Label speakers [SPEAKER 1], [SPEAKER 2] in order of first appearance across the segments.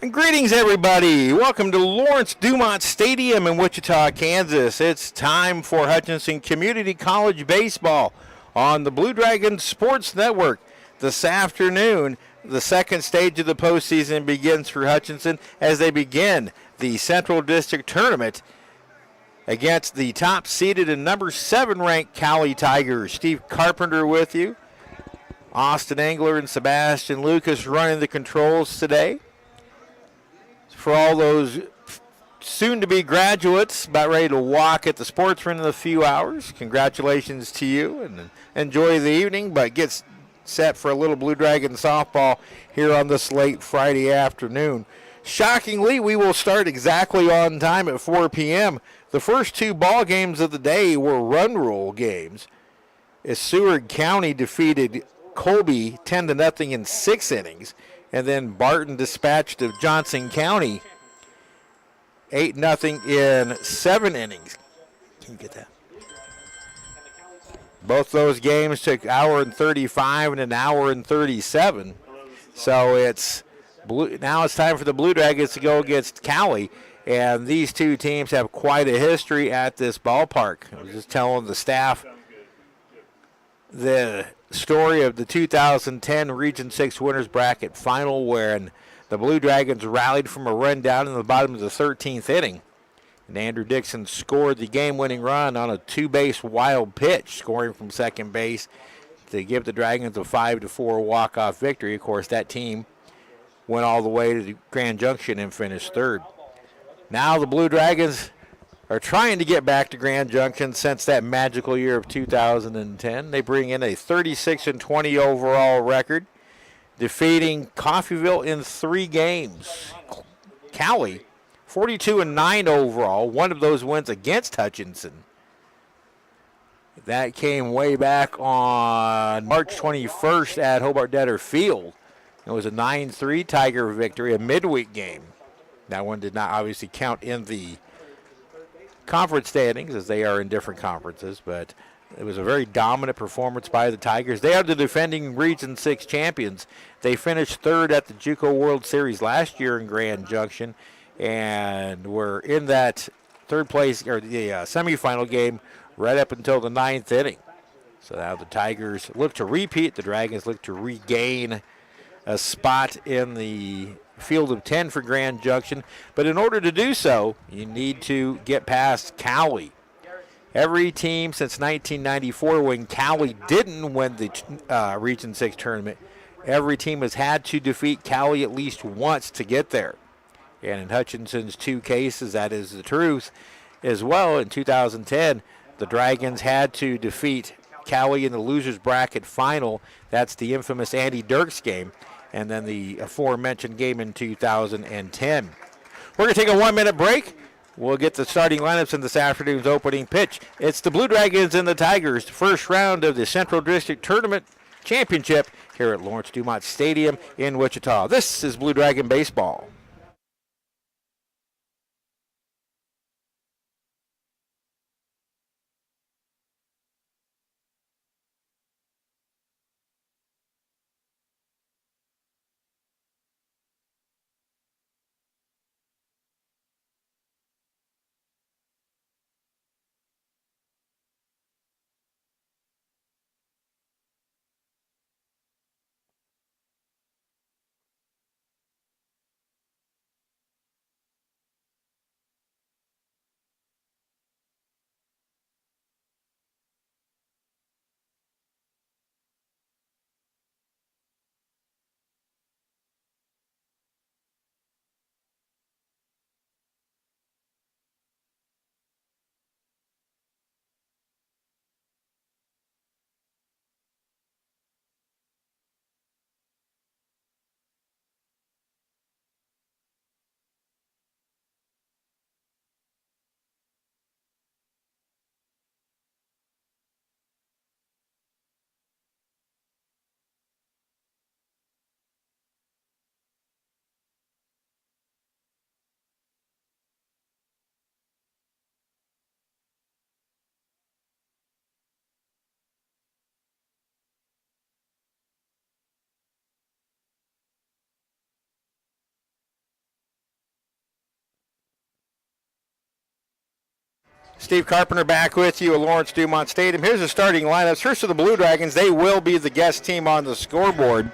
[SPEAKER 1] And greetings, everybody. Welcome to Lawrence-Dumont Stadium in Wichita, Kansas. It's time for Hutchinson Community College baseball on the Blue Dragons Sports Network. This afternoon, the second stage of the postseason begins for Hutchinson as they begin the Central District Tournament against the top-seeded and number 7 ranked Cowley Tigers. Steve Carpenter with you. Austin Engler and Sebastian Lucas running the controls today. For all those soon-to-be graduates about ready to walk at the sportsman in a few hours, congratulations to you and enjoy the evening, but get set for a little Blue Dragon softball here on this late Friday afternoon. Shockingly, we will start exactly on time at 4 p.m. The first two ball games of the day were run rule games as Seward County defeated Colby 10-0 in 6 innings. And then Barton dispatched of Johnson County 8-0 in 7 innings. Can you get that? Both those games took 1:35 and 1:37. So now it's time for the Blue Dragons to go against Cowley. And these two teams have quite a history at this ballpark. I was just telling the staff the story of the 2010 Region 6 Winners Bracket Final, wherein the Blue Dragons rallied from a run down in the bottom of the 13th inning. And Andrew Dixon scored the game-winning run on a two-base wild pitch, scoring from second base to give the Dragons a 5-4 walk-off victory. Of course, that team went all the way to the Grand Junction and finished third. Now the Blue Dragons are trying to get back to Grand Junction since that magical year of 2010. They bring in a 36-20 overall record, defeating Coffeyville in 3 games. Cowley, 42-9 overall, one of those wins against Hutchinson. That came way back on March 21st at Hobart-Detter Field. It was a 9-3 Tiger victory, a midweek game. That one did not obviously count in the conference standings as they are in different conferences, but it was a very dominant performance by the Tigers. They are the defending Region 6 champions. They finished third at the JUCO World Series last year in Grand Junction and were in that third place or the semifinal game right up until the 9th inning. So now the Tigers look to repeat. The Dragons look to regain a spot in the field of 10 for Grand Junction. But in order to do so, you need to get past Cowley. Every team since 1994, when Cowley didn't win the Region 6 tournament, every team has had to defeat Cowley at least once to get there. And in Hutchinson's 2 cases, that is the truth as well. In 2010, the Dragons had to defeat Cowley in the losers bracket final. That's the infamous Andy Dirks game. And then the aforementioned game in 2010. We're going to take a 1-minute break. We'll get the starting lineups in this afternoon's opening pitch. It's the Blue Dragons and the Tigers, first round of the Central District Tournament Championship here at Lawrence-Dumont Stadium in Wichita. This is Blue Dragon Baseball. Steve Carpenter back with you at Lawrence-Dumont Stadium. Here's the starting lineups. First for the Blue Dragons, they will be the guest team on the scoreboard.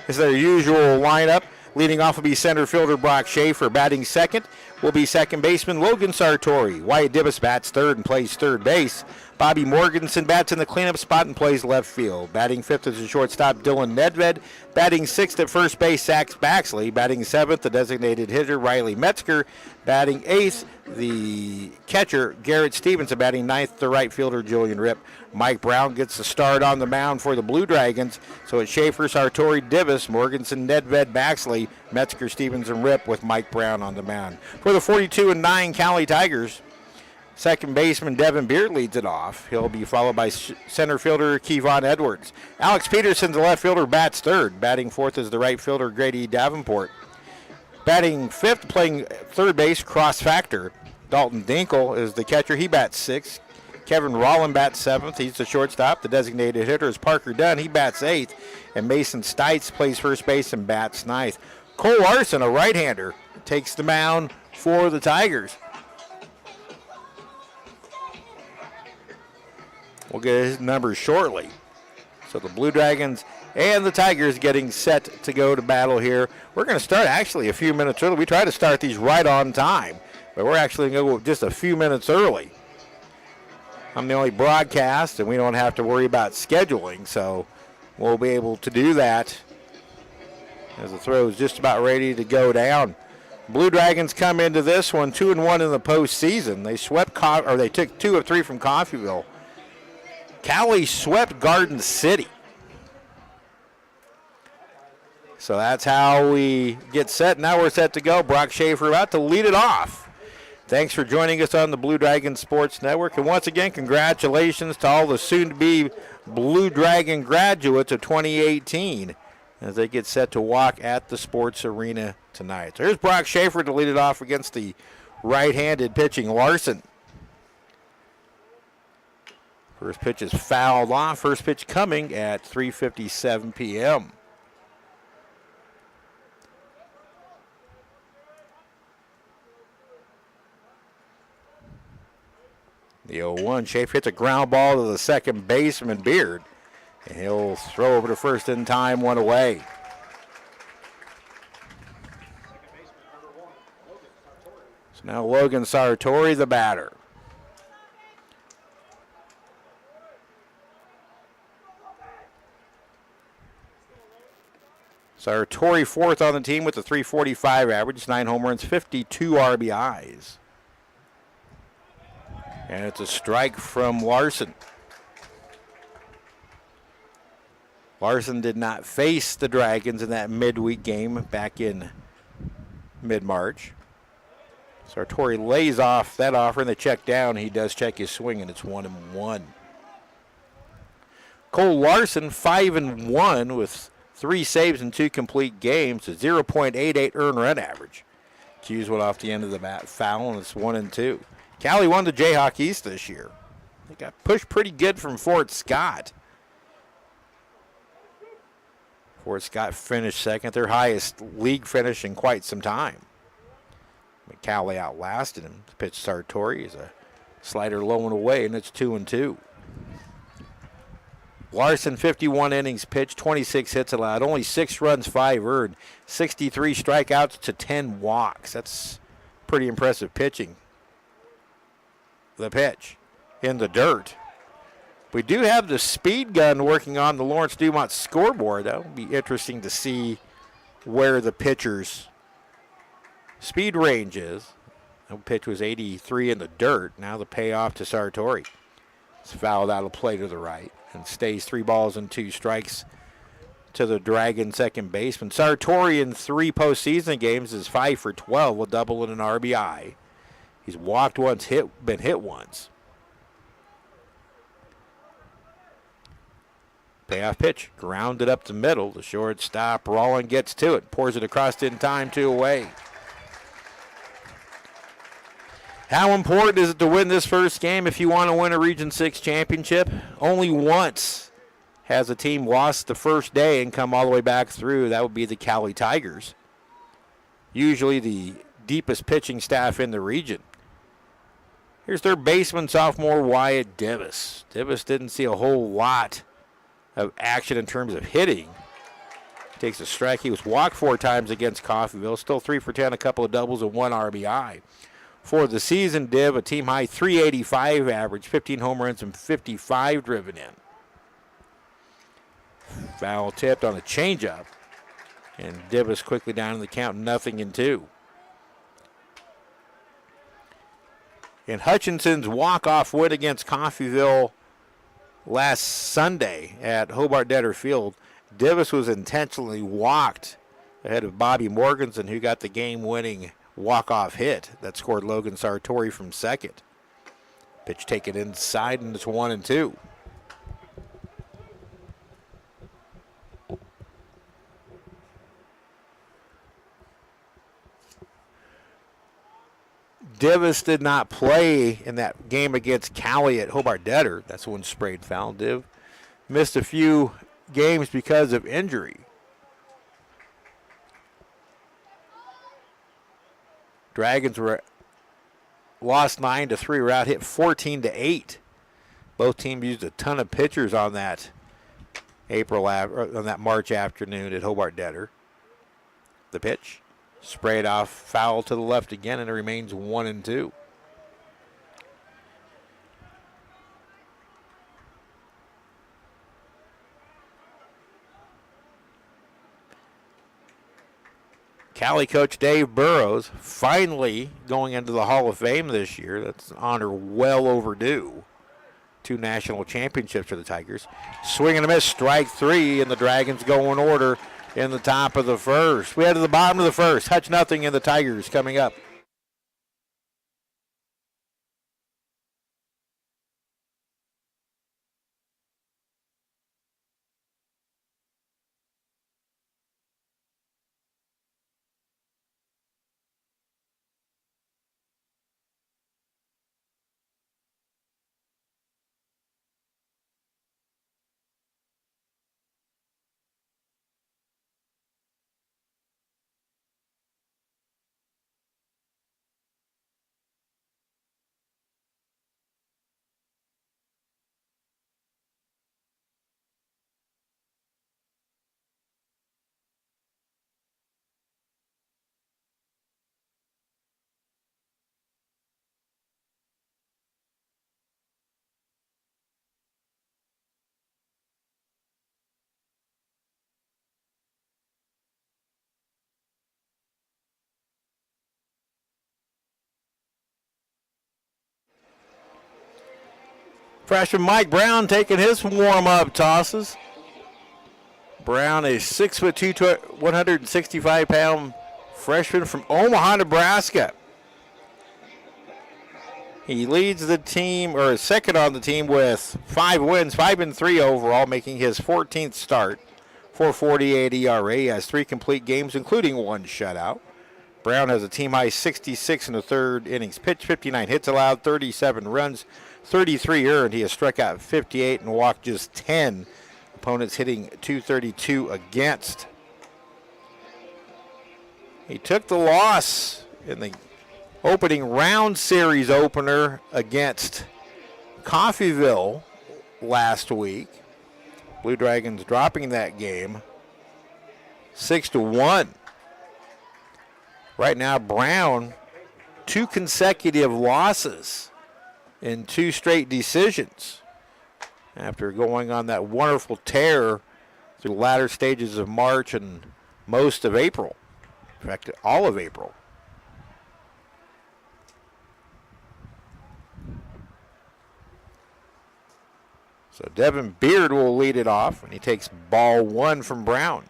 [SPEAKER 1] This is their usual lineup. Leading off will be center fielder Brock Schaefer. Batting second will be second baseman Logan Sartori. Wyatt Dibbs bats third and plays third base. Bobby Morganson bats in the cleanup spot and plays left field. Batting fifth is the shortstop Dylan Nedved. Batting sixth at first base, Zach Baxley. Batting seventh, the designated hitter Riley Metzger. Batting eighth, the catcher Garrett Stevenson. Batting ninth, the right fielder Julian Ripp. Mike Brown gets the start on the mound for the Blue Dragons. So it's Schaefer, Sartori, Divis, Morganson, Nedved, Baxley, Metzger, Stevenson, Ripp with Mike Brown on the mound. For the 42-9 Cowley Tigers, second baseman Devin Beard leads it off. He'll be followed by center fielder Kevon Edwards. Alex Peterson, the left fielder, bats third. Batting fourth is the right fielder Grady Davenport. Batting fifth, playing third base, cross factor. Dalton Dinkle is the catcher. He bats sixth. Kevin Rollin bats seventh. He's the shortstop. The designated hitter is Parker Dunn. He bats eighth. And Mason Stites plays first base and bats ninth. Cole Larson, a right-hander, takes the mound for the Tigers. We'll get his numbers shortly. So the Blue Dragons and the Tigers getting set to go to battle here. We're going to start actually a few minutes early. We try to start these right on time, but we're actually going to go just a few minutes early. I'm the only broadcast, and we don't have to worry about scheduling, so we'll be able to do that as the throw is just about ready to go down. Blue Dragons come into this one 2-1 in the postseason. They they took 2 of 3 from Coffeyville. Cowley swept Garden City. So that's how we get set. Now we're set to go. Brock Schaefer about to lead it off. Thanks for joining us on the Blue Dragon Sports Network. And once again, congratulations to all the soon-to-be Blue Dragon graduates of 2018 as they get set to walk at the sports arena tonight. So here's Brock Schaefer to lead it off against the right-handed pitching Larson. First pitch is fouled off. First pitch coming at 3:57 p.m. The 0-1, Schaefer hits a ground ball to the second baseman, Beard, and he'll throw over to first in time, one away. So now Logan Sartori, the batter. Sartori fourth on the team with a .345 average, 9 home runs, 52 RBIs. And it's a strike from Larson. Larson did not face the Dragons in that midweek game back in mid-March. Sartori lays off that offer and they check down. He does check his swing and it's 1-1. Cole Larson 5-1 with 3 saves and 2 complete games, a 0.88 earned run average. Hughes went off the end of the bat foul and it's 1-2. Cowley won the Jayhawk East this year. They got pushed pretty good from Fort Scott. Fort Scott finished second, their highest league finish in quite some time. But Cowley outlasted him. The pitch Sartori is a slider low and away, and it's 2-2. Larson, 51 innings pitched, 26 hits allowed, only 6 runs, 5 earned, 63 strikeouts to 10 walks. That's pretty impressive pitching. The pitch in the dirt. We do have the speed gun working on the Lawrence-Dumont scoreboard. That will be interesting to see where the pitcher's speed range is. The pitch was 83 in the dirt. Now the payoff to Sartori. It's fouled out of play to the right and stays 3 balls and 2 strikes to the Dragon second baseman. Sartori in 3 postseason games is 5 for 12, a double and an RBI. He's walked once, been hit once. Payoff pitch, grounded up the middle. The shortstop, Rollin gets to it, pours it across in time, 2 away. How important is it to win this first game if you want to win a Region 6 championship? Only once has a team lost the first day and come all the way back through. That would be the Cowley Tigers. Usually the deepest pitching staff in the region. Here's third baseman, sophomore Wyatt Divis. Divis didn't see a whole lot of action in terms of hitting. Takes a strike. He was walked 4 times against Coffeyville. Still 3 for 10, a couple of doubles and 1 RBI. For the season, Div, a team high 385 average, 15 home runs and 55 driven in. Foul tipped on a changeup. And Divis quickly down in the count, 0-2. In Hutchinson's walk-off win against Coffeyville last Sunday at Hobart Detter Field, Divis was intentionally walked ahead of Bobby Morganson, who got the game-winning walk-off hit that scored Logan Sartori from second. Pitch taken inside, and it's 1-2. Divis did not play in that game against Cowley at Hobart Detter. That's when sprayed foul. Div missed a few games because of injury. Dragons were lost 9-3, were out hit 14-8. Both teams used a ton of pitchers on that March afternoon at Hobart Detter. The pitch sprayed off, foul to the left again, and it remains 1-2. Cowley coach Dave Burrows finally going into the Hall of Fame this year. That's an honor well overdue. 2 national championships for the Tigers. Swing and a miss, strike 3, and the Dragons go in order in the top of the first. We head to the bottom of the first. Hutch nothing, and the Tigers coming up. Freshman Mike Brown taking his warm-up tosses. Brown, a 6'2", 165-pound freshman from Omaha, Nebraska. He leads the team, or is second on the team, with 5 wins, 5-3 overall, making his 14th start. 4.48 ERA. He has 3 complete games, including 1 shutout. Brown has a team-high 66 in the third innings pitched, 59 hits allowed, 37 runs, 33 earned. He has struck out 58 and walked just 10. Opponents hitting .232 against. He took the loss in the opening round series opener against Coffeyville last week. Blue Dragons dropping that game 6-1. Right now, Brown, 2 consecutive losses in 2 straight decisions after going on that wonderful tear through the latter stages of March and most of April. In fact, all of April. So Devin Beard will lead it off, and he takes ball 1 from Brown.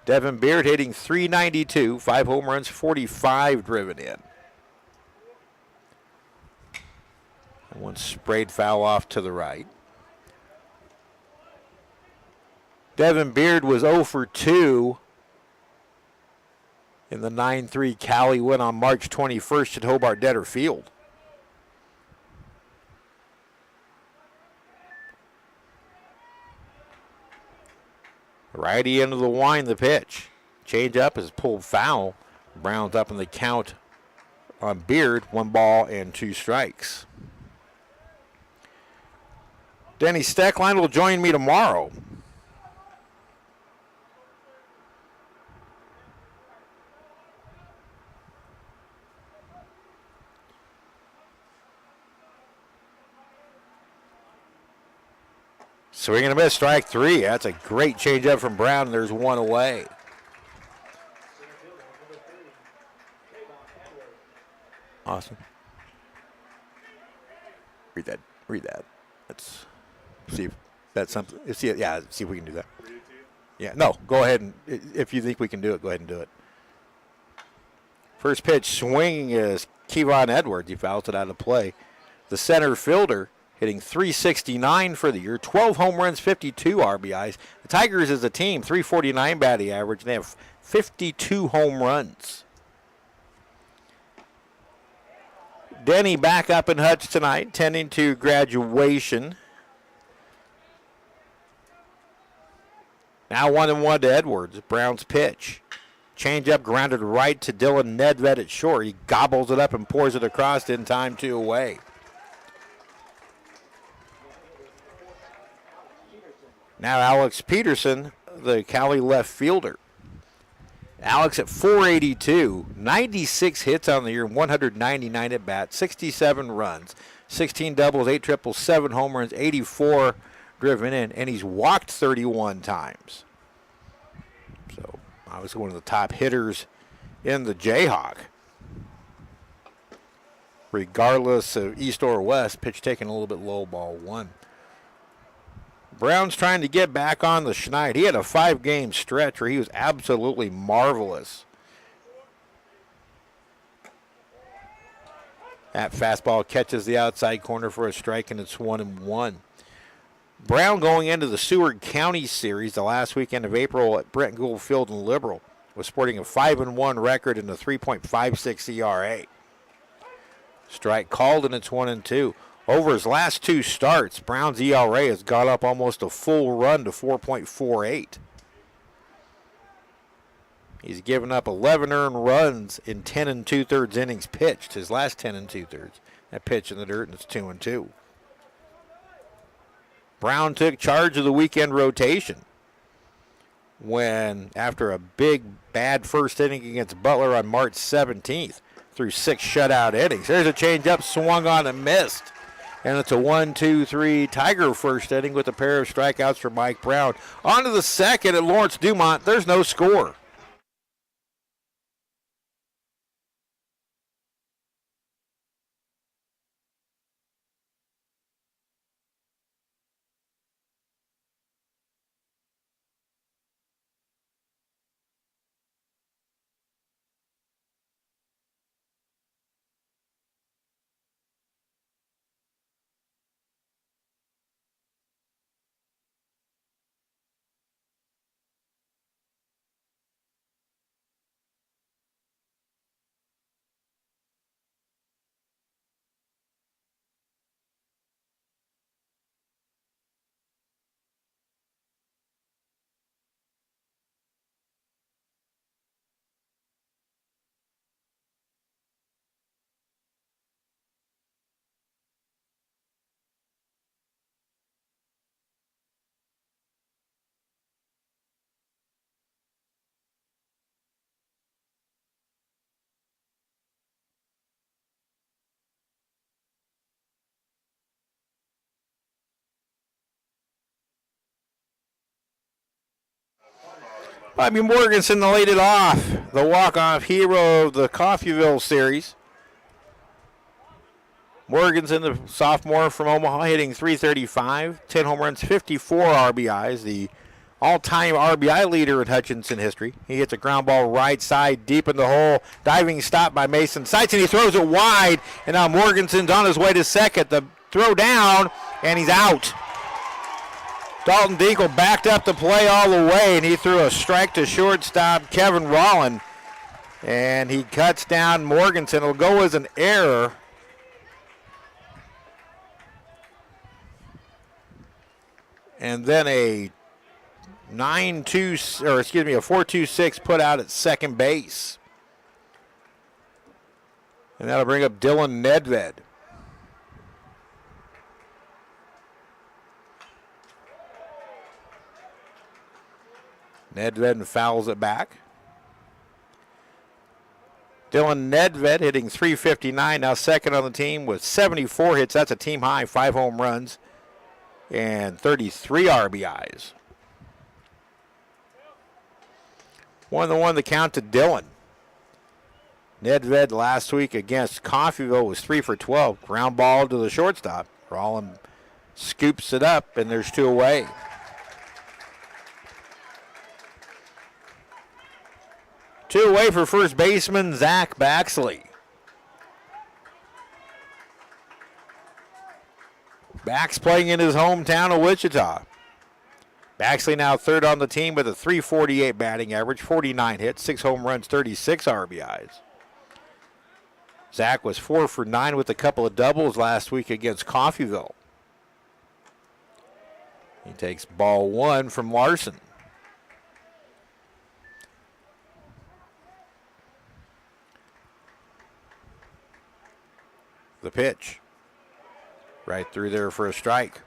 [SPEAKER 1] Devin Beard hitting .392, 5 home runs, 45 driven in. And 1 sprayed foul off to the right. Devin Beard was 0 for 2 in the 9-3 Cowley win on March 21st at Hobart Detter Field. Righty into the wind, the pitch. Change up is pulled foul. Brown's up in the count on Beard, 1 ball and 2 strikes. Denny Steckline will join me tomorrow. Swing and a miss, strike 3. That's a great changeup from Brown, and there's 1 away. Awesome. Read that. Let's see if that's something. See if we can do that. Yeah, no, go ahead, and if you think we can do it, go ahead and do it. First pitch swinging is Kevon Edwards. He fouls it out of play. The center fielder hitting .369 for the year, 12 home runs, 52 RBIs. The Tigers as a team, .349 batting average, and they have 52 home runs. Denny back up in Hutch tonight, tending to graduation. Now 1-1 to Edwards. Brown's pitch. Changeup grounded right to Dylan Nedved at short. He gobbles it up and pours it across in time, 2 away. Now Alex Peterson, the Cowley left fielder. Alex at .482, 96 hits on the year, 199 at bat, 67 runs, 16 doubles, 8 triples, 7 home runs, 84 driven in, and he's walked 31 times. So obviously one of the top hitters in the Jayhawk. Regardless of east or west, pitch taken a little bit low, ball 1. Brown's trying to get back on the schneid. He had a 5-game stretch where he was absolutely marvelous. That fastball catches the outside corner for a strike, and it's 1-1. Brown going into the Seward County Series the last weekend of April at Brent Gould Field in Liberal was sporting a 5-1 record and a 3.56 ERA. Strike called, and it's 1-2. Over his last 2 starts, Brown's ERA has got up almost a full run to 4.48. He's given up 11 earned runs in 10 2/3 innings pitched, his last 10 2/3. That pitch in the dirt, and it's 2-2. Brown took charge of the weekend rotation when, after a big, bad first inning against Butler on March 17th, through 6 shutout innings. There's a changeup, swung on and missed. And it's a 1-2-3 Tiger first inning with a pair of strikeouts for Mike Brown. On to the second at Lawrence-Dumont. There's no score. Bobby Morganson laid it off, the walk-off hero of the Coffeyville series. Morganson, the sophomore from Omaha, hitting .335, 10 home runs, 54 RBIs, the all-time RBI leader in Hutchinson history. He hits a ground ball right side, deep in the hole, diving stop by Mason Seitz, and he throws it wide, and now Morganson's on his way to second. The throw down, and he's out. Dalton Dinkel backed up the play all the way, and he threw a strike to shortstop Kevin Rollin. And he cuts down Morganson. It'll go as an error. And then a 4-2-6 put out at second base. And that'll bring up Dylan Nedved. Nedved fouls it back. Dylan Nedved hitting .359, now second on the team with 74 hits. That's a team high, 5 home runs and 33 RBIs. 1-1 the count to Dylan. Nedved last week against Coffeyville was 3 for 12. Ground ball to the shortstop. Rollin scoops it up, and there's 2 away. Two away for first baseman Zach Baxley. Bax playing in his hometown of Wichita. Baxley now third on the team with a .348 batting average, 49 hits, 6 home runs, 36 RBIs. Zach was 4 for 9 with a couple of doubles last week against Coffeyville. He takes ball 1 from Larson. The pitch. Right through there for a strike.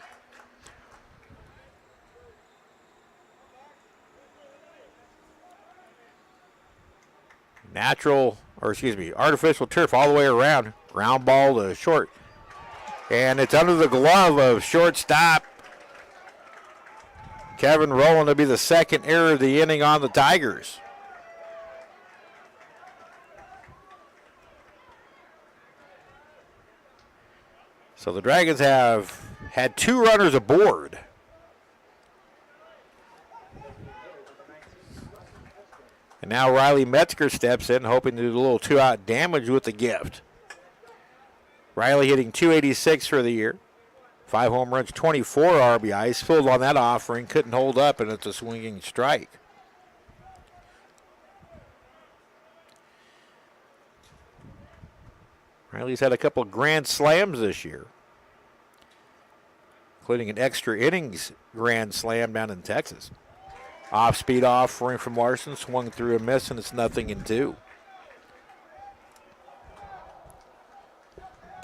[SPEAKER 1] Artificial turf all the way around. Ground ball to short. And it's under the glove of shortstop Kevin Rowland. To be the second error of the inning on the Tigers. So the Dragons have had 2 runners aboard. And now Riley Metzger steps in, hoping to do a little 2-out damage with the gift. Riley hitting .286 for the year. 5 home runs, 24 RBIs. Filled on that offering, couldn't hold up, and it's a swinging strike. Riley's had a couple of grand slams this year, including an extra innings grand slam down in Texas. Off-speed offering from Larson, swung through a miss, and it's 0-2.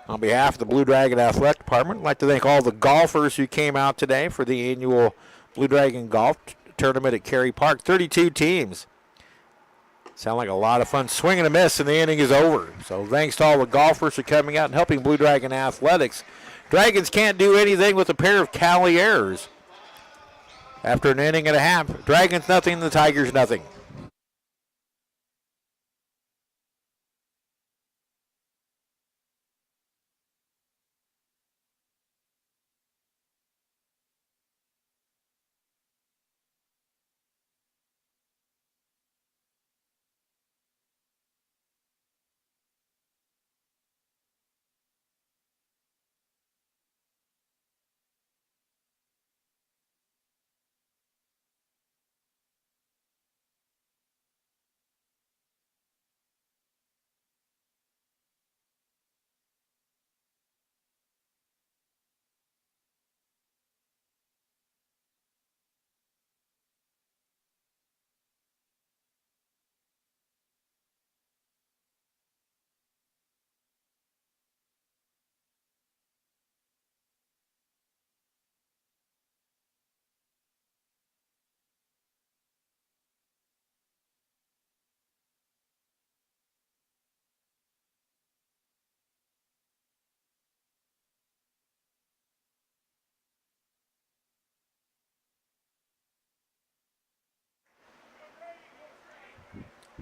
[SPEAKER 1] On behalf of the Blue Dragon Athletic Department, I'd like to thank all the golfers who came out today for the annual Blue Dragon Golf Tournament at Cary Park. 32 teams. Sound like a lot of fun. Swing and a miss, and the inning is over. So thanks to all the golfers for coming out and helping Blue Dragon Athletics. Dragons can't do anything with a pair of Cowley errors. After an inning and a half, Dragons nothing, the Tigers nothing.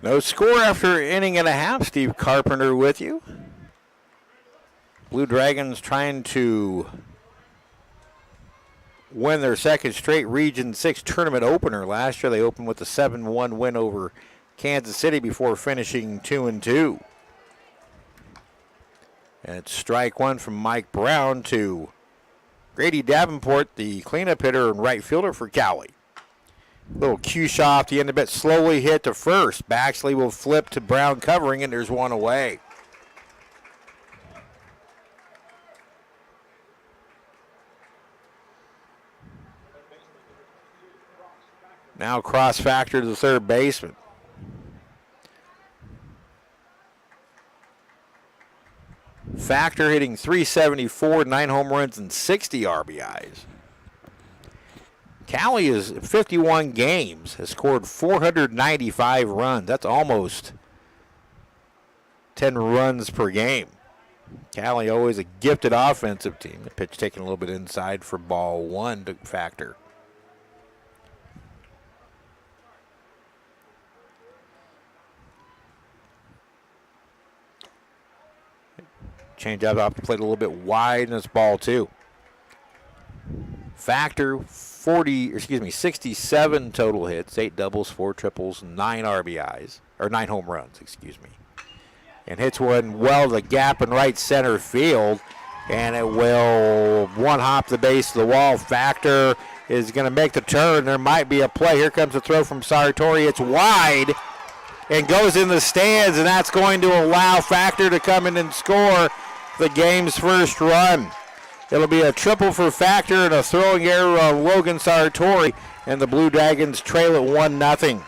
[SPEAKER 1] No score after inning and a half. Steve Carpenter with you. Blue Dragons trying to win their second straight Region 6 tournament opener. Last year they opened with a 7-1 win over Kansas City before finishing 2-2. And it's strike 1 from Mike Brown to Grady Davenport, the cleanup hitter and right fielder for Cowley. Little cue shot off the end of it, slowly hit to first. Baxley will flip to Brown covering, and there's one away. Now cross factor to the third baseman. Factor hitting .374, 9 home runs and 60 RBIs. Cowley is 51 games, has scored 495 runs. That's almost 10 runs per game. Cowley always a gifted offensive team. The pitch taken a little bit inside for ball one to Factor. Change up off the plate a little bit wide, and it's ball two. Factor 67 total hits, 8 doubles, 4 triples, 9 RBIs, or 9 home runs, excuse me. And hits one well to the gap in right center field, and it will one hop the base of the wall. Factor is going to make the turn. There might be a play. Here comes the throw from Sartori. It's wide and goes in the stands, and that's going to allow Factor to come in and score the game's first run. It'll be a triple for Factor and a throwing error of Logan Sartori, and the Blue Dragons trail at 1-0.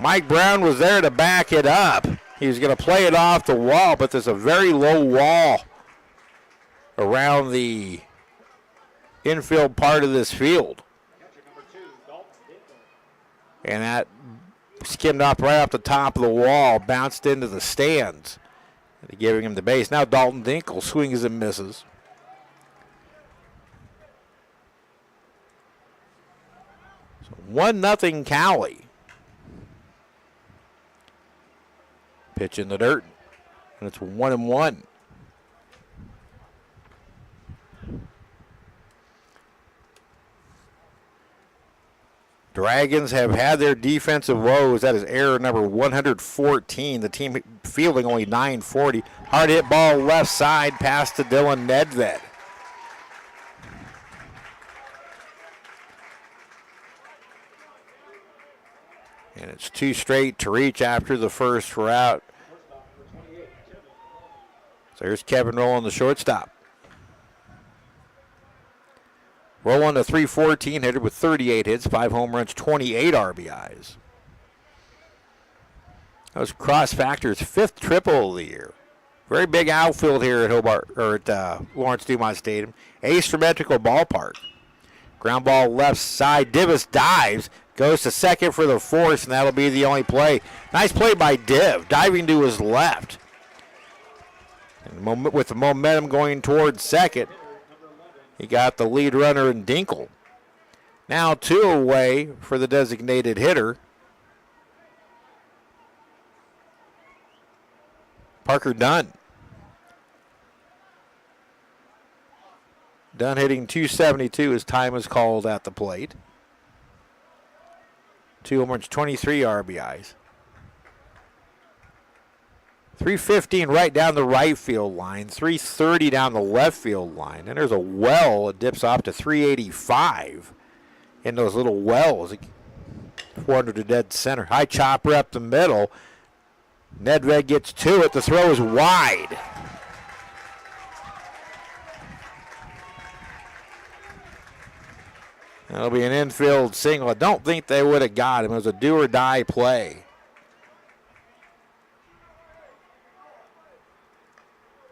[SPEAKER 1] Mike Brown was there to back it up. He was going to play it off the wall, but there's a very low wall around the infield part of this field. And that skimmed off right off the top of the wall, bounced into the stands, giving him the base. Now Dalton Dinkle swings and misses. So 1-0 Cowley. Pitch in the dirt, and it's 1-1. Dragons have had their defensive woes. That is error number 114. The team fielding only 940. Hard hit ball left side past to Dylan Nedved. And it's 2 straight to reach after the first route. So here's Kevin Rowland, the shortstop. Rowland, a .314 hitter with 38 hits, 5 home runs, 28 RBIs. That was Cross Factor's 5th triple of the year. Very big outfield here at Lawrence-Dumont Stadium. Asymmetrical ballpark. Ground ball left side. Divis dives. Goes to second for the force, and that'll be the only play. Nice play by Div, diving to his left. And with the momentum going towards second, he got the lead runner in Dinkle. Now 2 away for the designated hitter. Parker Dunn. Dunn hitting .272 as time is called at the plate. 2 home runs, 23 RBIs. .315 right down the right field line, .330 down the left field line. And there's a well that dips off to .385 in those little wells. 400 to dead center. High chopper up the middle. Nedved gets to it. The throw is wide. That'll be an infield single. I don't think they would have got him. It was a do-or-die play.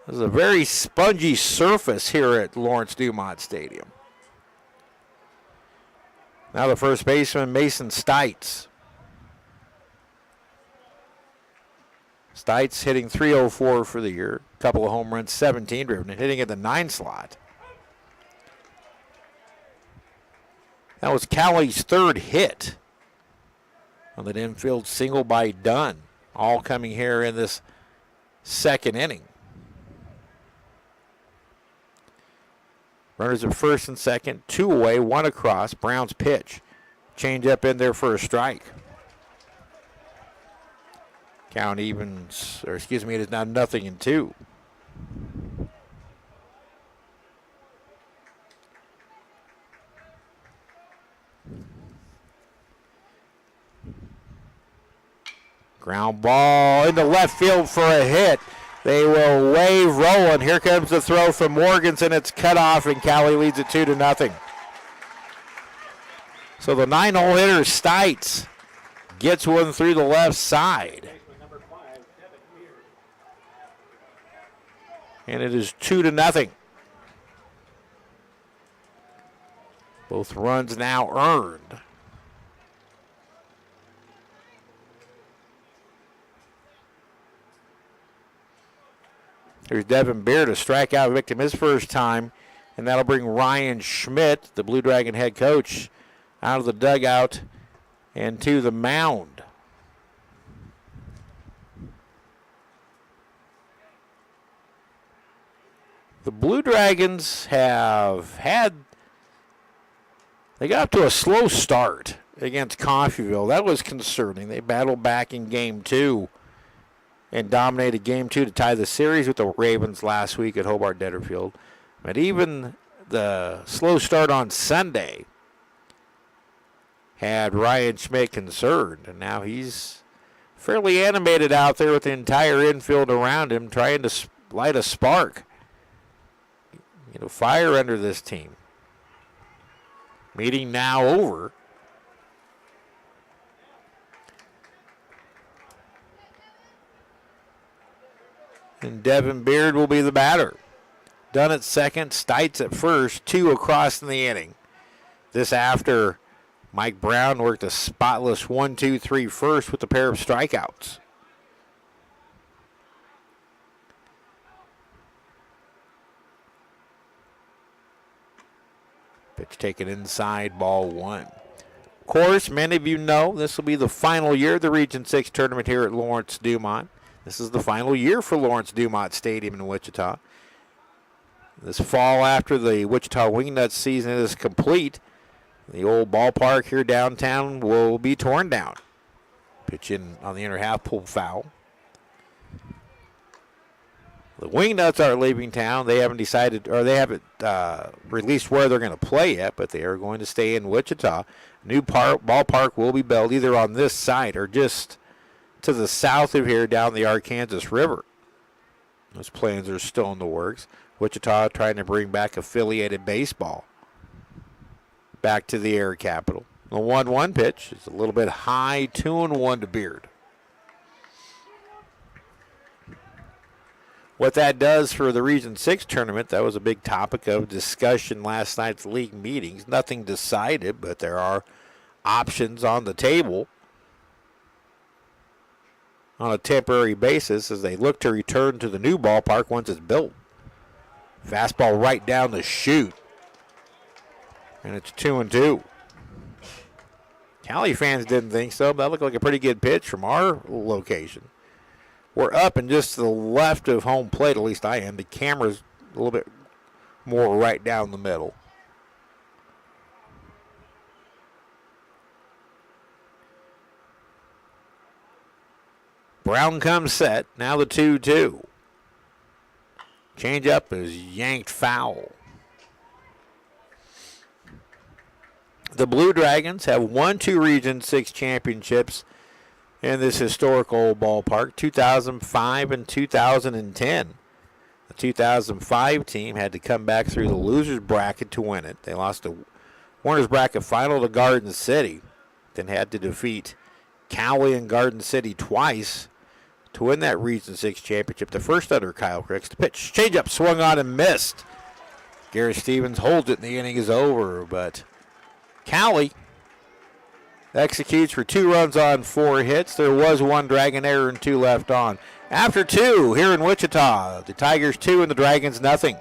[SPEAKER 1] This is a very spongy surface here at Lawrence-Dumont Stadium. Now the first baseman, Mason Stites. Stites hitting .304 for the year. Couple of home runs, 17 driven, and hitting at the 9 slot. That was Cowley's 3rd hit on that infield single by Dunn. All coming here in this 2nd inning. Runners at first and second, 2 away, 1 across. Brown's pitch. Change up in there for a strike. Count evens, or excuse me, it is now 0-2. Ground ball into left field for a hit. They will wave Rowland. Here comes the throw from Morganson. It's cut off, and Cowley leads it 2-0. So the 9-hole hitter, Stites, gets one through the left side. And it is 2-0. Both runs now earned. Here's Devin Beard, a strikeout victim his first time, and that'll bring Ryan Schmidt, the Blue Dragon head coach, out of the dugout and to the mound. The Blue Dragons they got up to a slow start against Coffeyville. That was concerning. They battled back in game 2 and dominated game 2 to tie the series with the Ravens last week at Hobart Detterfield. But even the slow start on Sunday had Ryan Schmidt concerned, and now he's fairly animated out there with the entire infield around him, trying to light a spark. Fire under this team. Meeting now over. And Devin Beard will be the batter. Dunn at second, Stites at first, 2 across in the inning. This after Mike Brown worked a spotless 1-2-3 first with a pair of strikeouts. Pitch taken inside, ball 1. Of course, many of you know this will be the final year of the Region 6 tournament here at Lawrence-Dumont. This is the final year for Lawrence-Dumont Stadium in Wichita. This fall, after the Wichita Wingnuts season is complete, the old ballpark here downtown will be torn down. Pitch in on the inner half, pulled foul. The Wingnuts are leaving town. They haven't decided, or they haven't released where they're going to play yet, but they are going to stay in Wichita. New ballpark will be built either on this side or just to the south of here down the Arkansas River. Those plans are still in the works. Wichita trying to bring back affiliated baseball back to the air capital. The 1-1 pitch is a little bit high, 2-1 to Beard. What that does for the Region 6 tournament, that was a big topic of discussion last night's league meetings. Nothing decided, but there are options on the table on a temporary basis as they look to return to the new ballpark once it's built. Fastball right down the chute. And it's 2-2. Cowley fans didn't think so, but that looked like a pretty good pitch from our location. We're up and just to the left of home plate, at least I am. The camera's a little bit more right down the middle. Brown comes set. Now the 2-2. Changeup is yanked foul. The Blue Dragons have won 2 Region 6 championships in this historical ballpark, 2005 and 2010. The 2005 team had to come back through the loser's bracket to win it. They lost the winner's bracket final to Garden City, then had to defeat Cowley and Garden City twice to win that Region 6 championship. The first under Kyle Cricks. The pitch, changeup, swung on and missed. Gary Stevens holds it and the inning is over, but Cowley executes for 2 runs on 4 hits. There was 1 Dragon error and 2 left on. After 2 here in Wichita, the Tigers 2 and the Dragons nothing.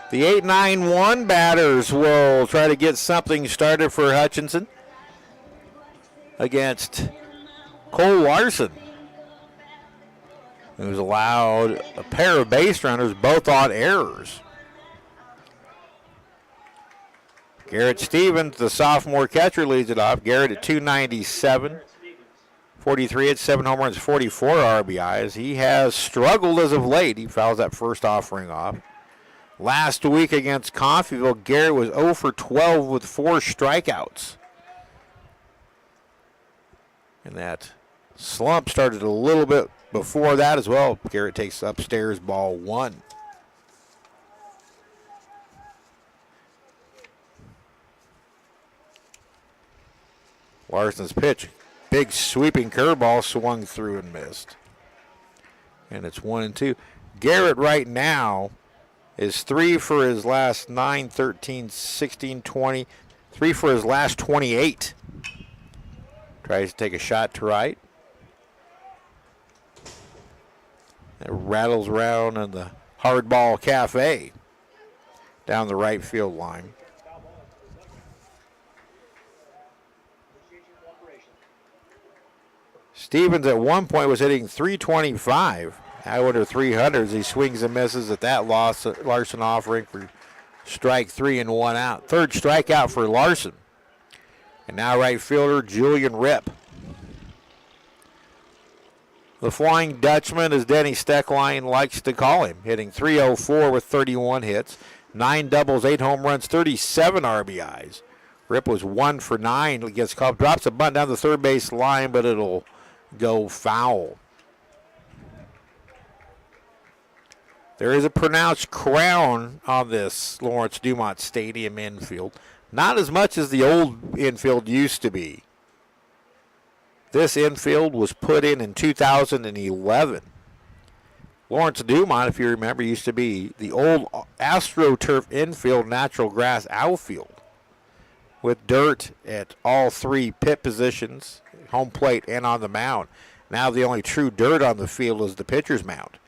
[SPEAKER 1] The 8-9-1 batters will try to get something started for Hutchinson against Cole Larson, who's allowed a pair of base runners, both on errors. Garrett Stevens, the sophomore catcher, leads it off. Garrett at 297, 43 hits, 7 home runs, 44 RBIs. He has struggled as of late. He fouls that first offering off. Last week against Coffeyville, Garrett was 0 for 12 with 4 strikeouts. And that slump started a little bit before that as well. Garrett takes upstairs ball 1. Larson's pitch, big sweeping curveball, swung through and missed. And it's 1-2. Garrett right now is 3 for his last 9, 13, 16, 20. 3 for his last 28. Tries to take a shot to right. It rattles around in the hardball cafe down the right field line. Stevens at one point was hitting 325. Now under 300s. He swings and misses at that Larson offering for strike 3 and 1 out. Third strikeout for Larson. And now right fielder Julian Ripp. The Flying Dutchman, as Denny Steckline likes to call him, hitting 304 with 31 hits, 9 doubles, 8 home runs, 37 RBIs. Ripp was 1 for 9 against Cobb. Drops a bunt down the third base line, but it'll go foul. There is a pronounced crown on this Lawrence-Dumont Stadium infield. Not as much as the old infield used to be. This infield was put in 2011. Lawrence-Dumont, if you remember, used to be the old AstroTurf infield natural grass outfield with dirt at all 3 pit positions, home plate and on the mound. Now the only true dirt on the field is the pitcher's mound.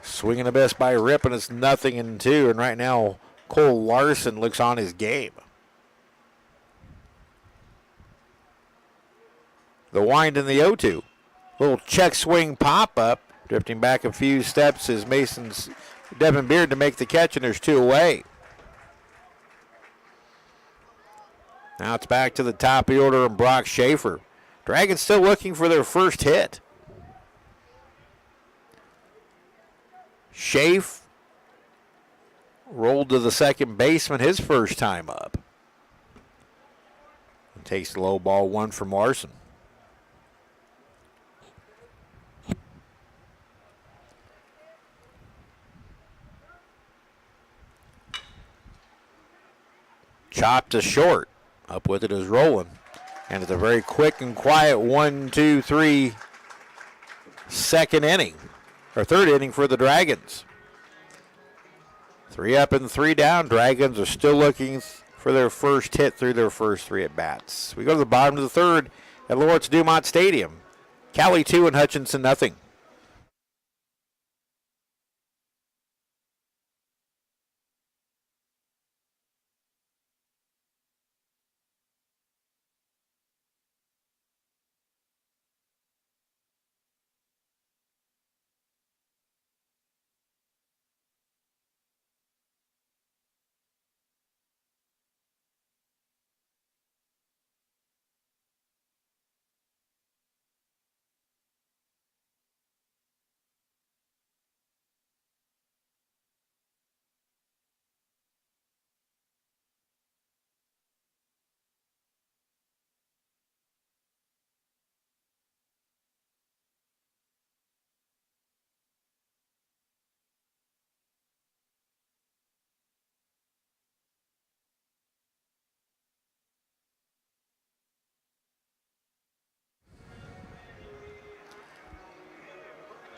[SPEAKER 1] Swinging a miss by Ripp, and it's 0-2. And right now, Cole Larson looks on his game. The wind in the 0-2. Little check swing pop-up. Drifting back a few steps is Mason's Devin Beard to make the catch, and there's 2 away. Now it's back to the top of the order and Brock Schaefer. Dragons still looking for their first hit. Schaefer rolled to the second baseman his first time up. And takes the low ball 1 from Larson. Chopped to short. Up with it is Rowland. And it's a very quick and quiet 1-2-3 second inning. Or third inning for the Dragons. 3 up and 3 down. Dragons are still looking for their first hit through their first 3 at-bats. We go to the bottom of the third at Lawrence-Dumont Stadium. Cowley 2 and Hutchinson 0.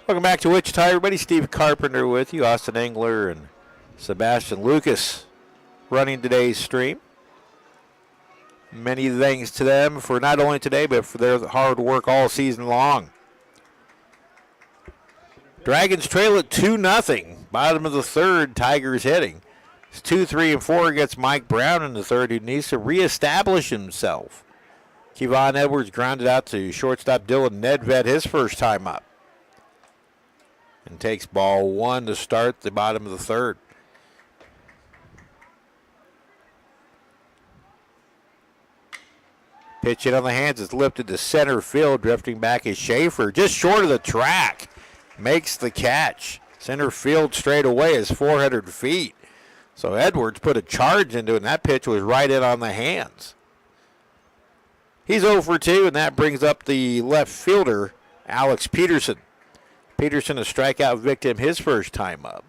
[SPEAKER 1] Welcome back to Wichita, everybody. Steve Carpenter with you. Austin Engler and Sebastian Lucas running today's stream. Many thanks to them for not only today, but for their hard work all season long. Dragons trail at 2-0. Bottom of the third, Tigers hitting. It's 2, 3, and 4 against Mike Brown in the third, who needs to reestablish himself. Kevon Edwards grounded out to shortstop Dylan Nedved his first time up. And takes ball 1 to start the bottom of the third. Pitch hit on the hands is lifted to center field. Drifting back is Schaefer. Just short of the track. Makes the catch. Center field straight away is 400 feet. So Edwards put a charge into it, and that pitch was right in on the hands. He's 0 for 2, and that brings up the left fielder, Alex Peterson. Peterson, a strikeout victim his first time up.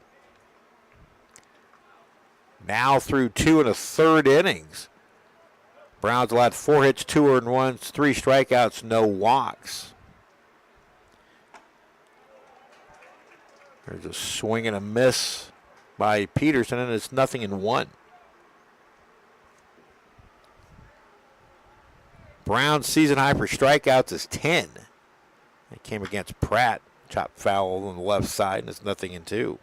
[SPEAKER 1] Now through 2 1/3 innings. Browns allowed 4 hits, 2 earned runs, 3 strikeouts, no walks. There's a swing and a miss by Peterson, and it's 0-1. Brown's season high for strikeouts is 10. It came against Pratt, chopped foul on the left side, and it's 0-2.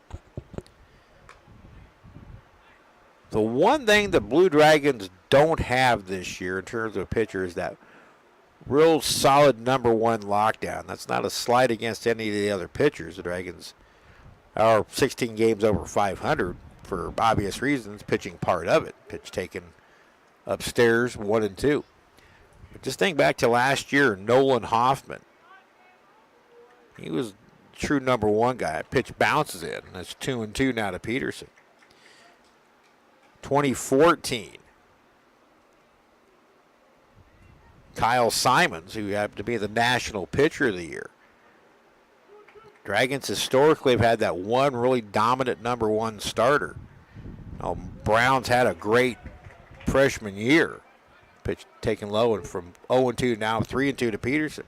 [SPEAKER 1] The one thing the Blue Dragons don't have this year in terms of pitcher is that real solid number 1 lockdown. That's not a slight against any of the other pitchers. The Dragons are 16 games over 500 for obvious reasons, pitching part of it. Pitch taken upstairs, 1 and 2. But just think back to last year, Nolan Hoffman. He was true number 1 guy. Pitch bounces in. That's 2 and 2 now to Peterson. 2014. Kyle Simons, who happened to be the National Pitcher of the Year. Dragons historically have had that one really dominant number 1 starter. Now, Browns had a great freshman year. Pitch taken low, and from 0 and 2 now 3 and 2 to Peterson.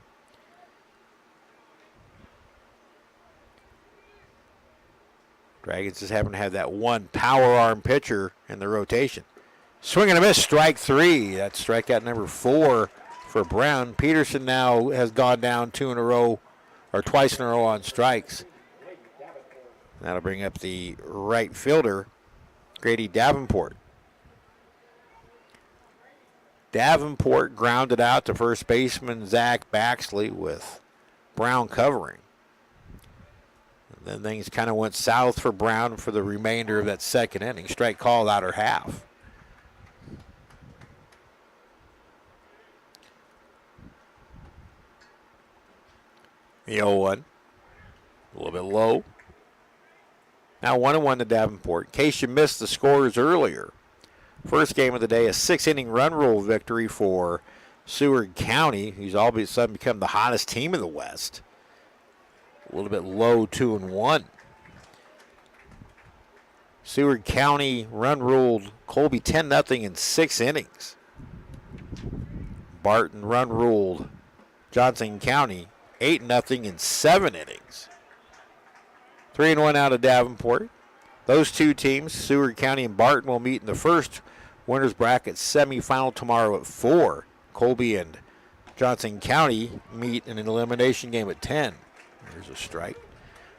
[SPEAKER 1] Dragons just haven't had that one power arm pitcher in the rotation. Swing and a miss, strike 3. That's strikeout number 4 for Brown. Peterson now has gone down 2 in a row, or twice in a row on strikes. That'll bring up the right fielder, Grady Davenport. Davenport grounded out to first baseman Zach Baxley with Brown covering. Then things kind of went south for Brown for the remainder of that second inning. Strike called outer half. The 0-1. A little bit low. Now 1-1 to Davenport. In case you missed the scores earlier, first game of the day, a 6-inning run rule victory for Seward County, who's all of a sudden become the hottest team in the West. A little bit low, 2-1. Seward County run ruled Colby 10-0 in 6 innings. Barton run ruled Johnson County 8-0 in 7 innings. 3-1 out of Davenport. Those two teams, Seward County and Barton, will meet in the first winners bracket semifinal tomorrow at 4. Colby and Johnson County meet in an elimination game at 10. There's a strike.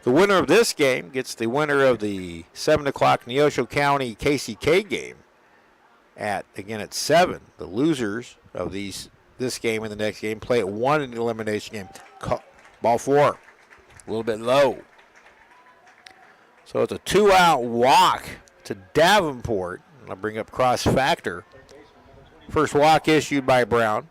[SPEAKER 1] The winner of this game gets the winner of the 7 o'clock Neosho County KCK game at 7. The losers of this game and the next game play at 1 in the elimination game. Ball 4, a little bit low. So it's a 2-out walk to Davenport. I'll bring up cross factor. First walk issued by Brown.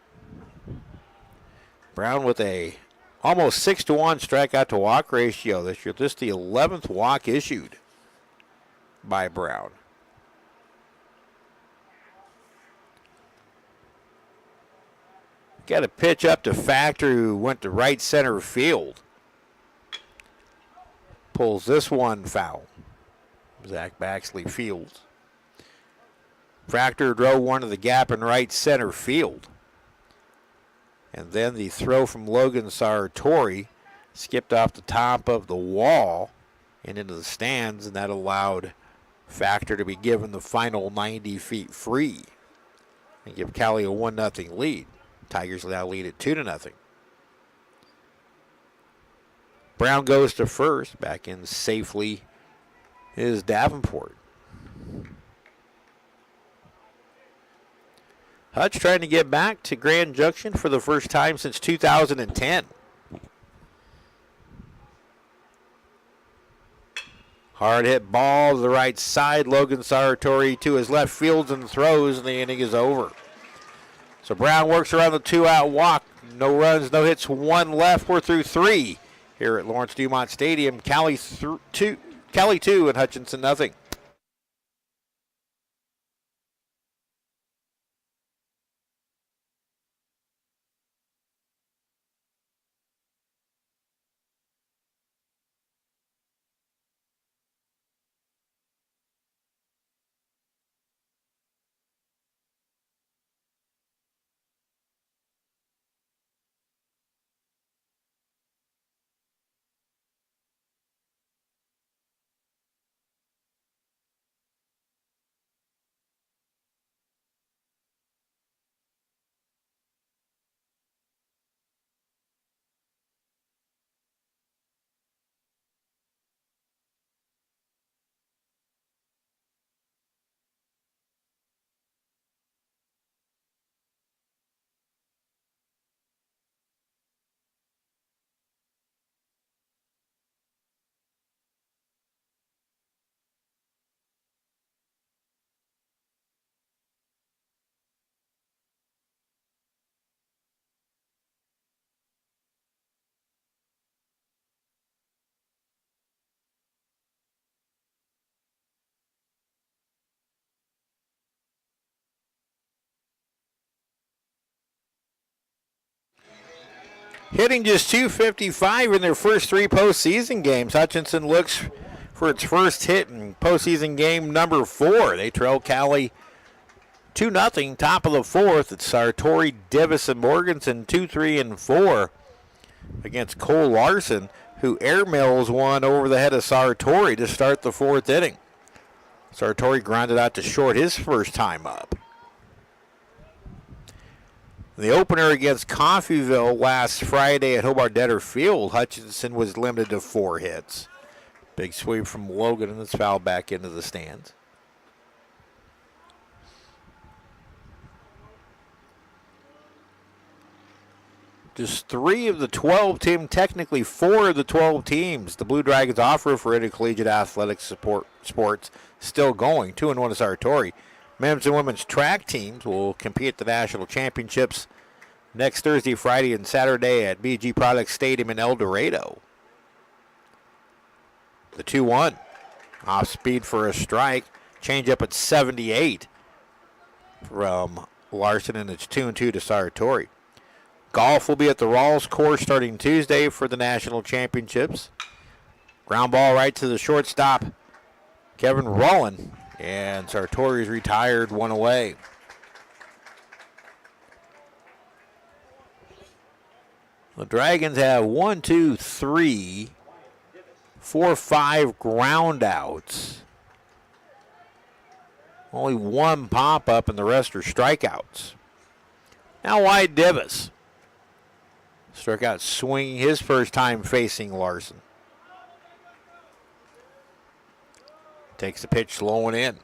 [SPEAKER 1] Brown with a almost 6-1 strikeout to walk ratio this year. This is the 11th walk issued by Brown. Got a pitch up to Factor, who went to right center field. Pulls this one foul. Zach Baxley fields. Factor drove one to the gap in right center field. And then the throw from Logan Sartori skipped off the top of the wall and into the stands, and that allowed Factor to be given the final 90 feet free and give Cowley a 1-0 lead. Tigers now lead at 2-0. Brown goes to first. Back in safely is Davenport. Hutch trying to get back to Grand Junction for the first time since 2010. Hard hit ball to the right side. Logan Sartori to his left, fields and throws, and the inning is over. So Brown works around the 2-out walk. No runs, no hits, one left. We're through 3 here at Lawrence-Dumont Stadium. Cowley 2 and Hutchinson nothing. Hitting just .255 in their first 3 postseason games. Hutchinson looks for its first hit in postseason game number 4. They trail Cowley 2-0, top of the 4th. It's Sartori, Divis, and Morganson 2, 3, and 4 against Cole Larson, who airmails one over the head of Sartori to start the 4th inning. Sartori grounded out to short his first time up. The opener against Coffeyville last Friday at Hobart-Detter Field, Hutchinson was limited to 4 hits. Big sweep from Logan, and it's fouled back into the stands. Just 3 of the 12 teams, technically 4 of the 12 teams, the Blue Dragons offer for intercollegiate athletic sports still going. 2-1 is Sartori. Men's and women's track teams will compete at the national championships next Thursday, Friday, and Saturday at BG Products Stadium in El Dorado. The 2-1. Off speed for a strike. Change up at 78 from Larson, and it's 2-2 to Sartori. Golf will be at the Rawls course starting Tuesday for the national championships. Ground ball right to the shortstop, Kevin Rowland. And Sartori's retired, 1 away. The Dragons have 1, 2, 3, 4, 5 ground outs. Only 1 pop up, and the rest are strikeouts. Now wide Divis. Struck out swinging his first time facing Larson. Takes the pitch low and in.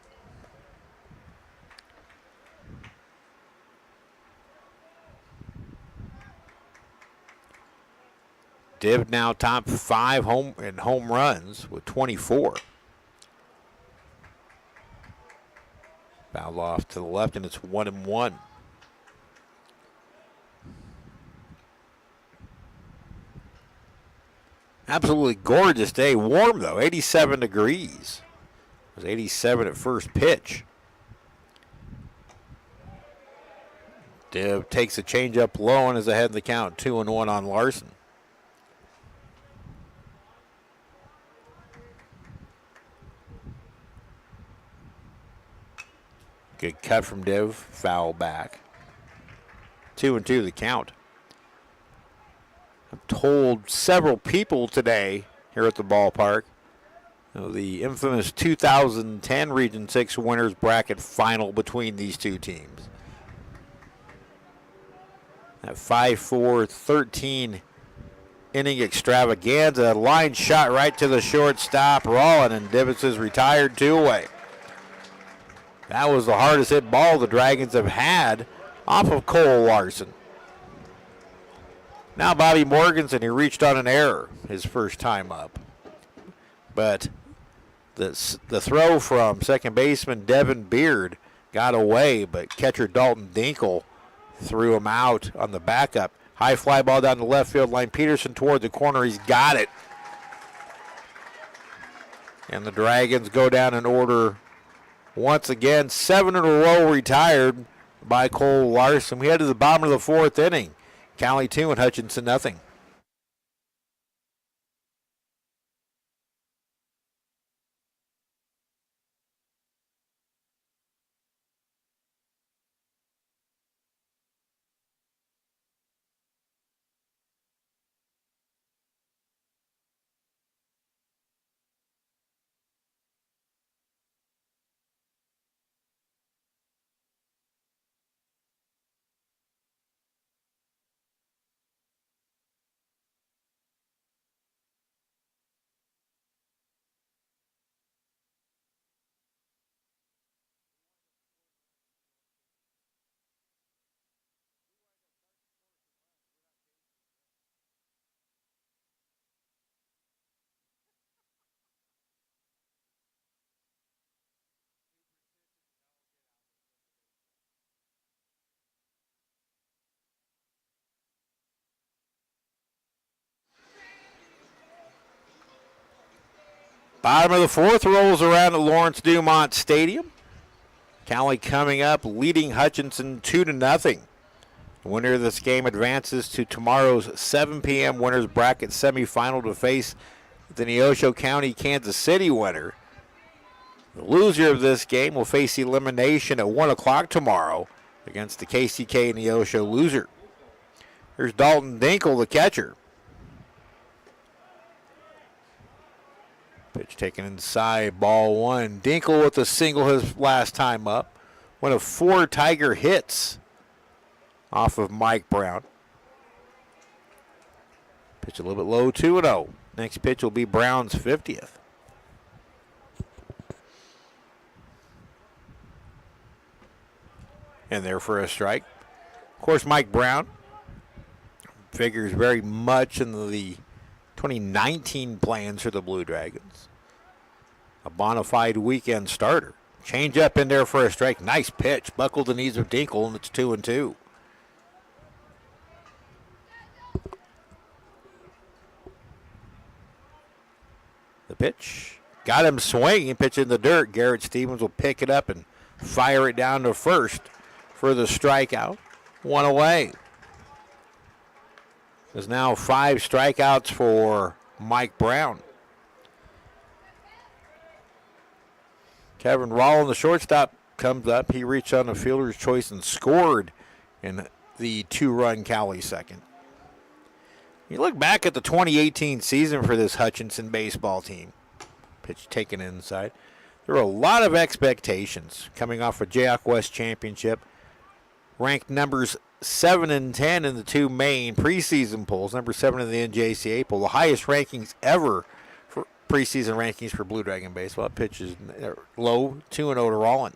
[SPEAKER 1] Div now top 5 home runs with 24. Fouled off to the left, and it's 1-1. Absolutely gorgeous day. Warm though, 87 degrees. It was 87 at first pitch. Div takes a changeup low and is ahead in the count, 2-1 on Larson. Good cut from Div, foul back. 2-2 the count. I've told several people today here at the ballpark, the infamous 2010 Region 6 winners bracket final between these two teams. That 5-4, 13 inning extravaganza. Line shot right to the shortstop, Rollin, and Dibbets is retired 2 away. That was the hardest hit ball the Dragons have had off of Cole Larson. Now Bobby Morganson, he reached on an error his first time up. But the throw from second baseman Devin Beard got away, but catcher Dalton Dinkle threw him out on the backup. High fly ball down the left field line. Peterson toward the corner. He's got it. And the Dragons go down in order once again. 7 in a row retired by Cole Larson. We head to the bottom of the 4th inning. Cowley 2 and Hutchinson nothing. Bottom of the 4th rolls around at Lawrence-Dumont Stadium. Cowley coming up, leading Hutchinson 2-0. The winner of this game advances to tomorrow's 7 p.m. winners bracket semifinal to face the Neosho County, Kansas City winner. The loser of this game will face elimination at 1 o'clock tomorrow against the KCK Neosho loser. Here's Dalton Dinkle, the catcher. Pitch taken inside, ball 1. Dinkle with a single his last time up. One of 4 Tiger hits off of Mike Brown. Pitch a little bit low, 2-0. Next pitch will be Brown's 50th. And there for a strike. Of course, Mike Brown figures very much in the 2019 plans for the Blue Dragons. A bona fide weekend starter. Change up in there for a strike. Nice pitch. Buckled the knees of Dinkle, and it's 2-2. The pitch. Got him swinging. Pitch in the dirt. Garrett Stevens will pick it up and fire it down to first for the strikeout. 1 away. There's now 5 strikeouts for Mike Brown. Kevin Rollin, the shortstop, comes up. He reached on the fielder's choice and scored in the 2-run Cowley second. You look back at the 2018 season for this Hutchinson baseball team. Pitch taken inside. There were a lot of expectations coming off a JAC West championship. Ranked numbers 7 and 10 in the 2 main preseason polls. Number 7 in the NJCA poll. The highest rankings ever for preseason rankings for Blue Dragon baseball. Pitch is low, 2-0 to Rollin.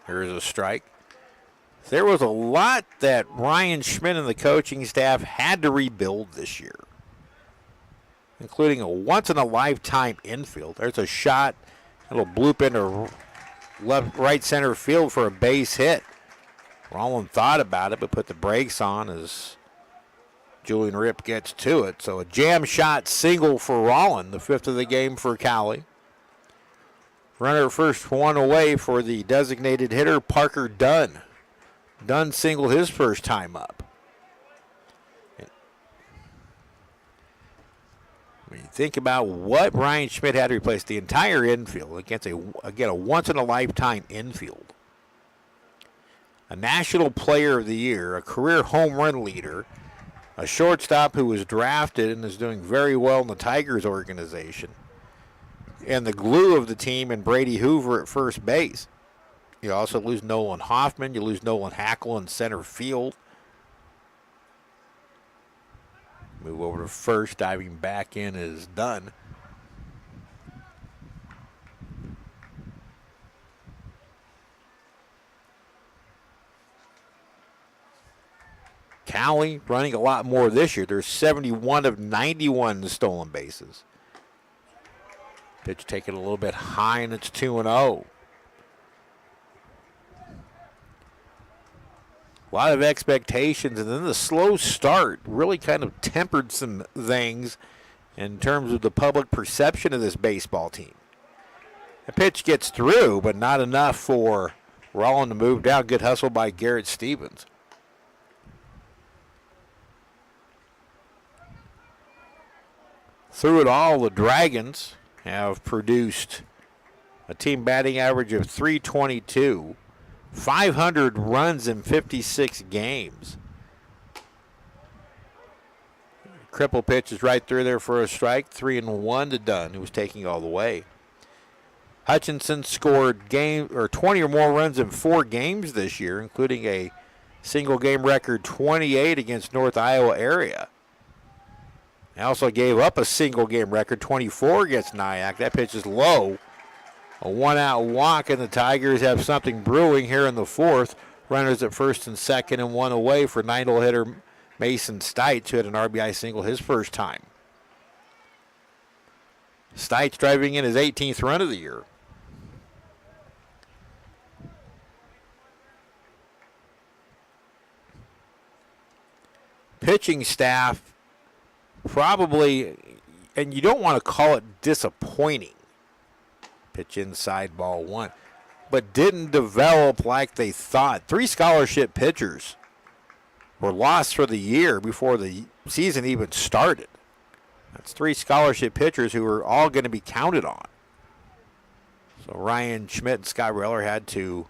[SPEAKER 1] Here's a strike. There was a lot that Ryan Schmidt and the coaching staff had to rebuild this year, including a once-in-a-lifetime infield. There's a shot. It'll bloop into right center field for a base hit. Rollin thought about it, but put the brakes on as Julian Ripp gets to it. So a jam shot single for Rollin, the 5th of the game for Cowley. Runner at first, 1 away for the designated hitter, Parker Dunn. Dunn singled his first time up. When you think about what Ryan Schmidt had to replace the entire infield against a once-in-a-lifetime infield. A National Player of the Year, a career home run leader, a shortstop who was drafted and is doing very well in the Tigers organization, and the glue of the team in Brady Hoover at first base. You also lose Nolan Hoffman. You lose Nolan Hackle in center field. Move over to first. Diving back in is done. Cowley running a lot more this year. There's 71 of 91 stolen bases. Pitch taken a little bit high, and it's 2-0. A lot of expectations, and then the slow start really kind of tempered some things in terms of the public perception of this baseball team. The pitch gets through, but not enough for Rollin to move down. Good hustle by Garrett Stevens. Through it all, the Dragons have produced a team batting average of .322, 500 runs in 56 games. Cripple pitch is right through there for a strike. 3-1 to Dunn, who was taking all the way. Hutchinson scored 20 or more runs in 4 games this year, including a single game record 28 against North Iowa area. They also gave up a single game record 24 against Nyack. That pitch is low. A 1-out walk, and the Tigers have something brewing here in the 4th. Runners at first and second, and 1 away for 9-hole hitter Mason Stites, who had an RBI single his first time. Stites driving in his 18th run of the year. Pitching staff probably, and you don't want to call it disappointing. Pitch inside, ball 1. But didn't develop like they thought. 3 scholarship pitchers were lost for the year before the season even started. That's 3 scholarship pitchers who are all going to be counted on. So Ryan Schmidt and Scott Reller had to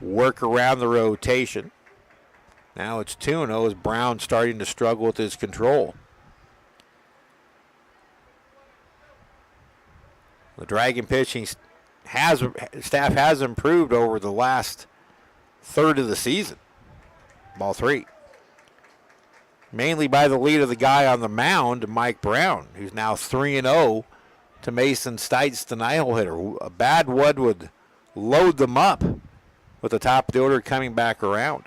[SPEAKER 1] work around the rotation. Now it's 2-0 as Brown starting to struggle with his control. The Dragon pitching staff has improved over the last third of the season. Ball 3. Mainly by the lead of the guy on the mound, Mike Brown, who's now 3-0 to Mason Stites, the 9-hole hitter. A bad one would load them up with the top of the order coming back around.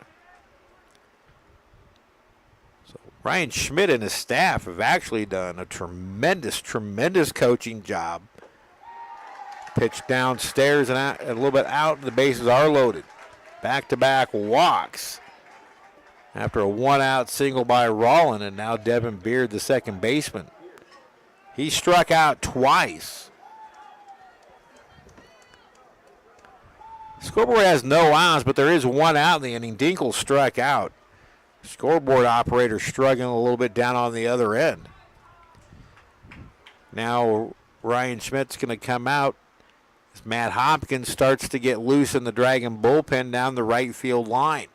[SPEAKER 1] So Ryan Schmidt and his staff have actually done a tremendous coaching job. Pitch downstairs and out, a little bit out, and the bases are loaded. Back-to-back walks after a 1-out single by Rollin, and now Devin Beard, the second baseman. He struck out twice. Scoreboard has no outs, but there is 1 out in the inning. Dinkle struck out. Scoreboard operator struggling a little bit down on the other end. Now Ryan Schmidt's going to come out as Matt Hopkins starts to get loose in the Dragon bullpen down the right field line.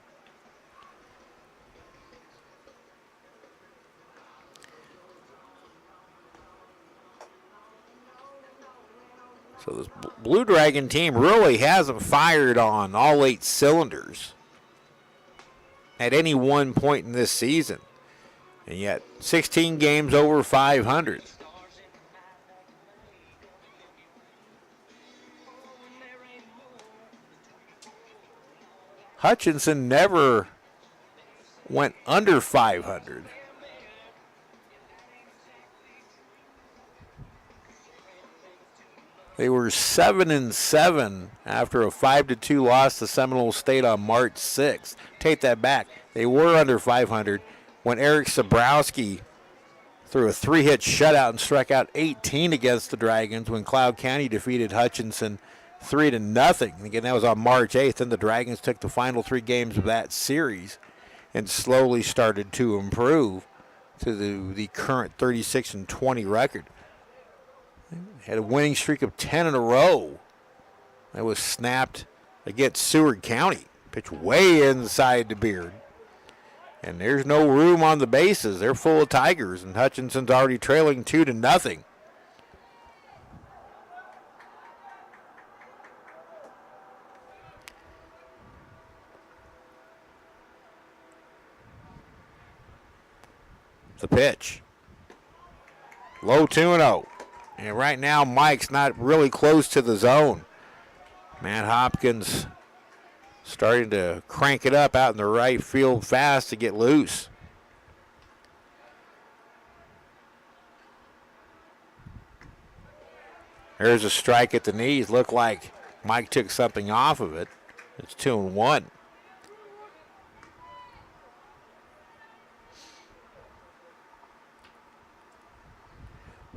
[SPEAKER 1] So this Blue Dragon team really hasn't fired on all 8 cylinders at any one point in this season. And yet 16 games over 500. Hutchinson never went under 500. They were 7-7 after a 5-2 loss to Seminole State on March 6th. Take that back. They were under 500 when Eric Sabrowski threw a 3-hit shutout and struck out 18 against the Dragons when Cloud County defeated Hutchinson 3-0. Again, that was on March 8th, and the Dragons took the final 3 games of that series and slowly started to improve to the current 36-20 record. Had a winning streak of 10 in a row. That was snapped against Seward County. Pitch way inside the Beard. And there's no room on the bases. They're full of Tigers, and Hutchinson's already trailing 2-0. The pitch. Low 2-0. And right now, Mike's not really close to the zone. Matt Hopkins starting to crank it up out in the right field fast to get loose. There's a strike at the knees. Looked like Mike took something off of it. It's 2-1.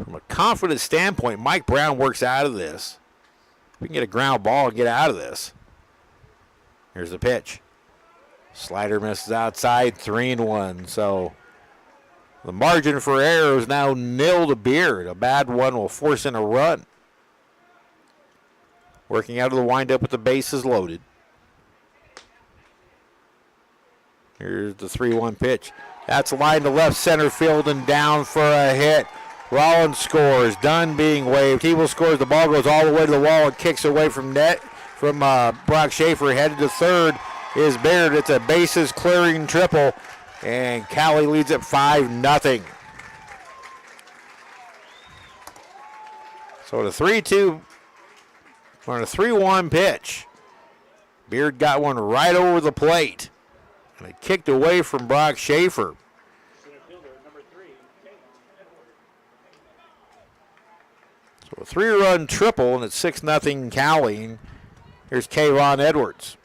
[SPEAKER 1] From a confident standpoint, Mike Brown works out of this. We can get a ground ball and get out of this. Here's the pitch. Slider misses outside, 3-1. So the margin for error is now 0 to Beard. A bad one will force in a run. Working out of the windup with the bases loaded. Here's the 3-1 pitch. That's a line to left center field and down for a hit. Rollins scores. Dunn being waved. He will scores. The ball goes all the way to the wall and kicks away from net. From Brock Schaefer headed to third is Baird. It's a bases clearing triple, and Cowley leads it 5-0. So the 3-2 on a 3-1 pitch. Beard got one right over the plate, and it kicked away from Brock Schaefer. So a 3-run triple, and it's 6-0 Cowley. Here's Kayvon Edwards.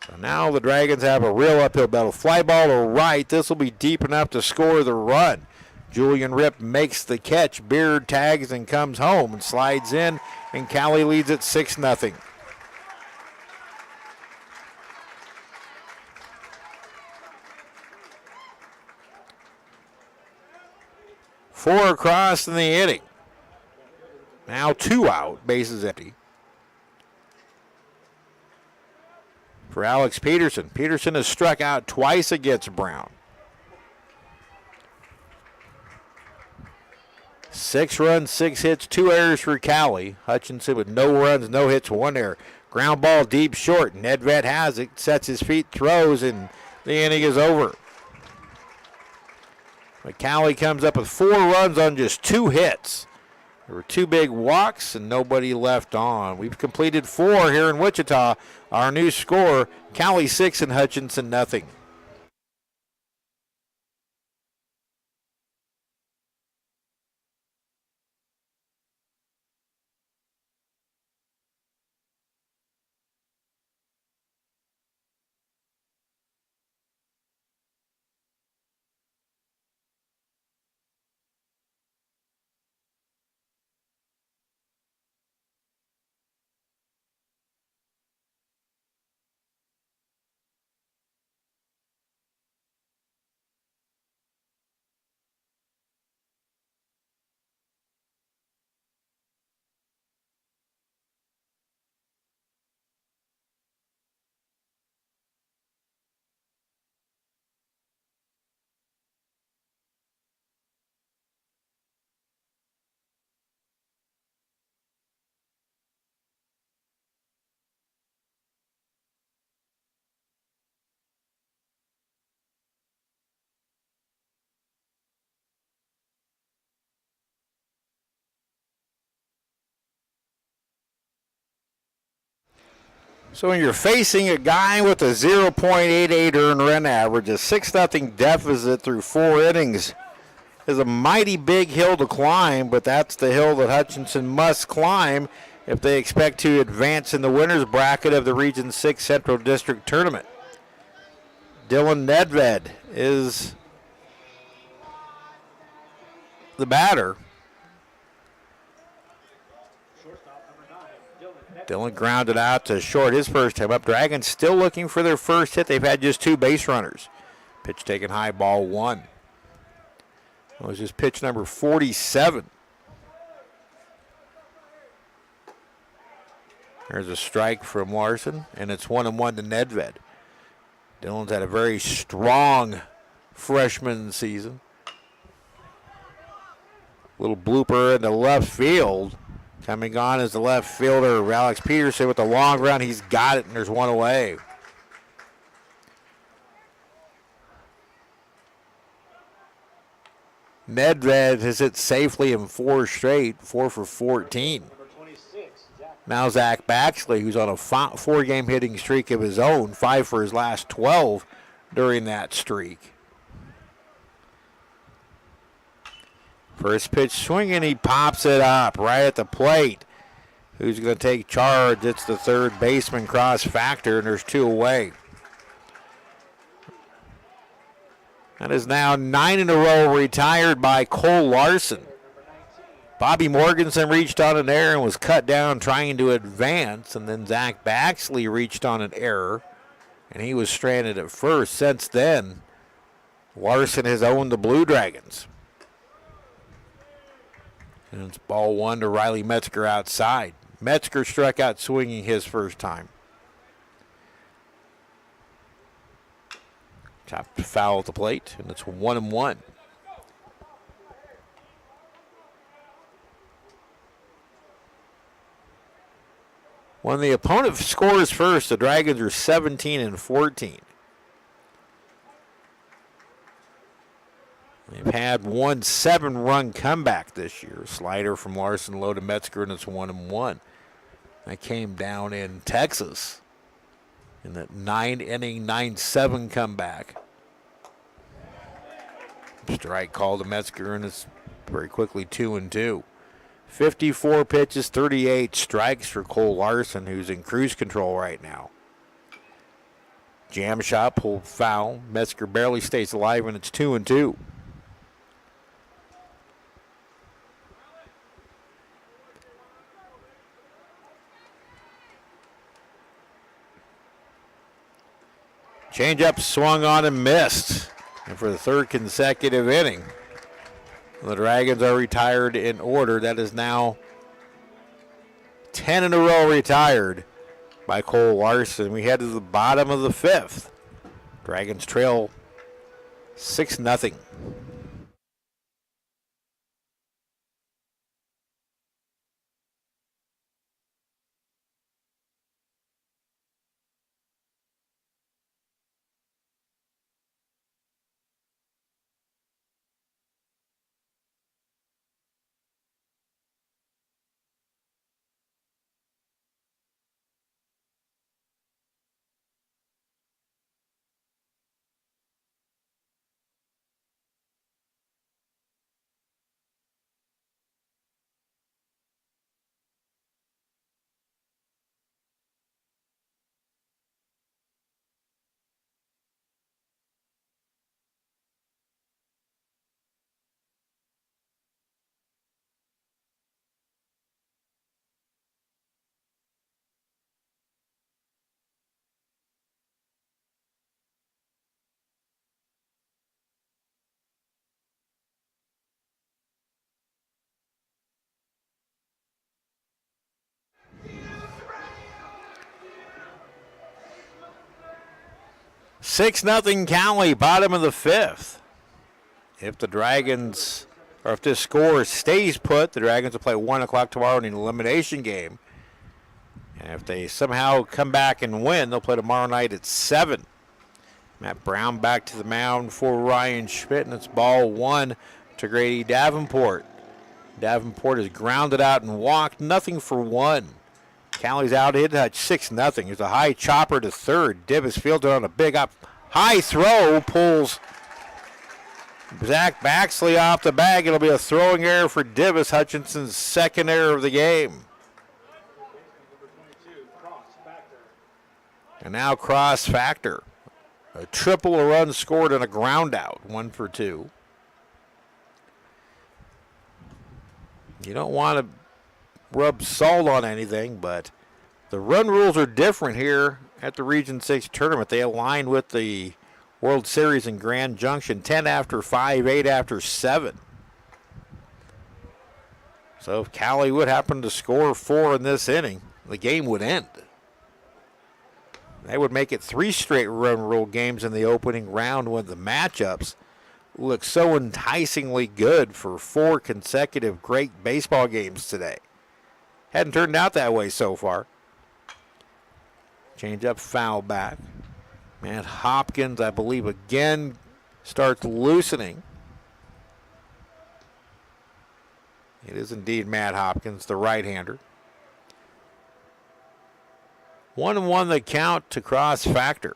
[SPEAKER 1] So now the Dragons have a real uphill battle. Fly ball to right. This will be deep enough to score the run. Julian Ripp makes the catch. Beard tags and comes home and slides in, and Cowley leads it 6-0. Four across in the inning. Now 2 out, bases empty. For Alex Peterson. Peterson has struck out twice against Brown. 6 runs, 6 hits, 2 errors for Cowley. Hutchinson with no runs, no hits, 1 error. Ground ball deep short. Nedved has it, sets his feet, throws, and the inning is over. But Cowley comes up with 4 runs on just 2 hits. There were 2 big walks and nobody left on. We've completed 4 here in Wichita. Our new score, Cowley 6 and Hutchinson 0. So when you're facing a guy with a 0.88 earned run average, a 6-0 deficit through 4 innings is a mighty big hill to climb, but that's the hill that Hutchinson must climb if they expect to advance in the winner's bracket of the Region 6 Central District Tournament. Dylan Nedved is the batter. Dylan grounded out to short his first time up. Dragons still looking for their first hit. They've had just 2 base runners. Pitch taken high, ball 1. That was just pitch number 47. There's a strike from Larson, and it's 1-1 to Nedved. Dylan's had a very strong freshman season. Little blooper in the left field. Coming on is the left fielder, Alex Peterson, with the long run. He's got it, and there's 1 away. Nedved has hit safely in 4 straight, 4 for 14. Now Zach Baxley, who's on a 4-game hitting streak of his own, 5 for his last 12 during that streak. First pitch swinging, he pops it up right at the plate. Who's going to take charge? It's the third baseman, Cross Factor, and there's 2 away. That is now 9 in a row retired by Cole Larson. Bobby Morganson reached on an error and was cut down trying to advance, and then Zach Baxley reached on an error, and he was stranded at first. Since then, Larson has owned the Blue Dragons. And it's ball 1 to Riley Metzger outside. Metzger struck out swinging his first time. Chopped foul at the plate, and it's 1-1. When the opponent scores first, the Dragons are 17-14. They've had one 7-run comeback this year. Slider from Larson, low to Metzger, and it's 1-1. That came down in Texas in that 9-inning, 9-7 comeback. Strike called to Metzger, and it's very quickly 2-2. 54 pitches, 38 strikes for Cole Larson, who's in cruise control right now. Jam shot, pulled foul. Metzger barely stays alive, and it's 2-2. Changeup swung on and missed. And for the third consecutive inning, the Dragons are retired in order. That is now 10 in a row retired by Cole Larson. We head to the bottom of the 5th. Dragons trail 6-0. Six nothing Cowley, bottom of the 5th. If the Dragons, or if this score stays put, the Dragons will play 1 o'clock tomorrow in an elimination game. And if they somehow come back and win, they'll play tomorrow night at 7. Matt Brown back to the mound for Ryan Schmidt, and it's ball 1 to Grady Davenport. Davenport is grounded out and walked, nothing for 1. Cowley's out hit at 6-0. There's a high chopper to third. Divis fielded on a big up high throw, pulls Zach Baxley off the bag. It'll be a throwing error for Divis, Hutchinson's second error of the game. And now Cross Factor. A triple, a run scored, and a ground out. 1 for 2. You don't want to rub salt on anything, but the run rules are different here at the Region 6 tournament. They align with the World Series in Grand Junction. 10 after 5, 8 after 7. So if Cowley would happen to score 4 in this inning, the game would end. That would make it 3 straight run rule games in the opening round when the matchups look so enticingly good for 4 consecutive great baseball games today. Hadn't turned out that way so far. Change up, foul back. Man, Hopkins, I believe, again starts loosening. It is indeed Matt Hopkins, the right-hander. 1-1 the count to cross factor.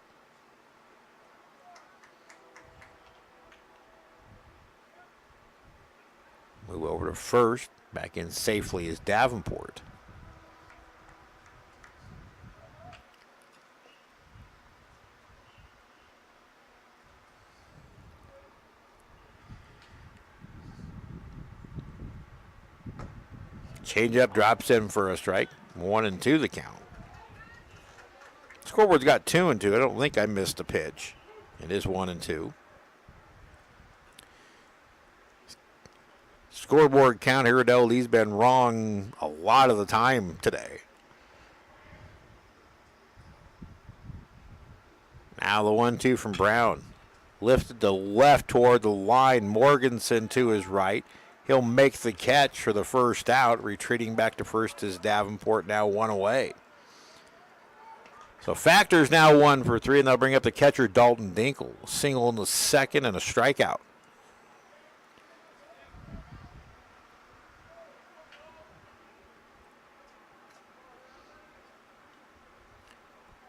[SPEAKER 1] Move over to first. Back in safely is Davenport. Changeup drops in for a strike. 1-2 the count. Scoreboard's got 2-2. I don't think I missed a pitch. It is 1-2. Scoreboard count here at LD's been wrong a lot of the time today. Now the 1-2 from Brown. Lifted to left toward the line. Morganson to his right. He'll make the catch for the first out. Retreating back to first is Davenport, now one away. So Factor's now 1 for 3, and they'll bring up the catcher Dalton Dinkle. Single in the second and a strikeout.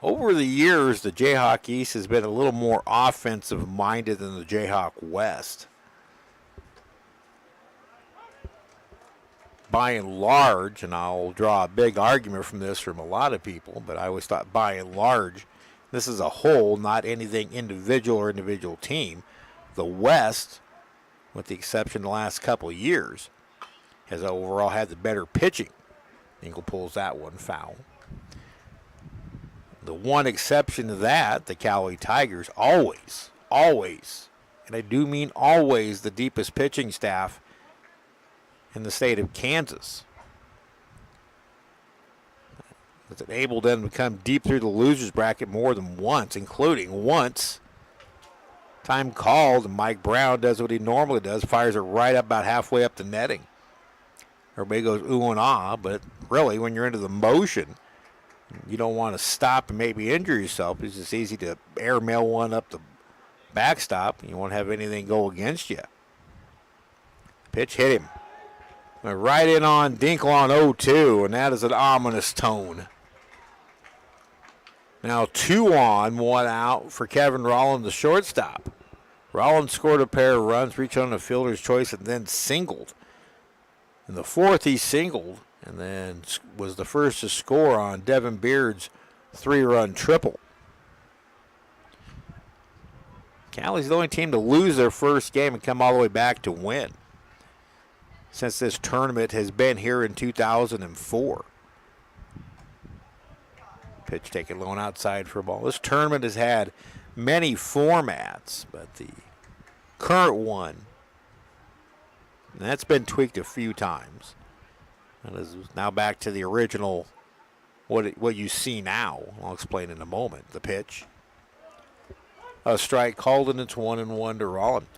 [SPEAKER 1] Over the years, the Jayhawk East has been a little more offensive-minded than the Jayhawk West. By and large, and I'll draw a big argument from this from a lot of people, but I always thought by and large, this is a whole, not anything individual or individual team. The West, with the exception of the last couple of years, has overall had the better pitching. Engel pulls that one foul. The one exception to that, the Cowley Tigers, always, and I do mean always, the deepest pitching staff in the state of Kansas. It's enabled them to come deep through the losers bracket more than once, including once. Time called, and Mike Brown does what he normally does, fires it right up about halfway up the netting. Everybody goes ooh and ah, but really when you're into the motion, you don't want to stop and maybe injure yourself. It's just easy to airmail one up the backstop. You won't have anything go against you. Pitch hit him. Went right in on Dinkle on 0-2, and that is an ominous tone. Now 2 on, 1 out for Kevin Rollins, the shortstop. Rollins scored a pair of runs, reached on the fielder's choice, and then singled. In the fourth, he singled, and then was the first to score on Devin Beard's 3-run triple. Cowley's the only team to lose their first game and come all the way back to win since this tournament has been here in 2004. Pitch taken low and outside for a ball. This tournament has had many formats, but the current one, and that's been tweaked a few times. And is now back to the original, what you see now. I'll explain in a moment. The pitch. A strike called, and it's 1-1 to Rollins.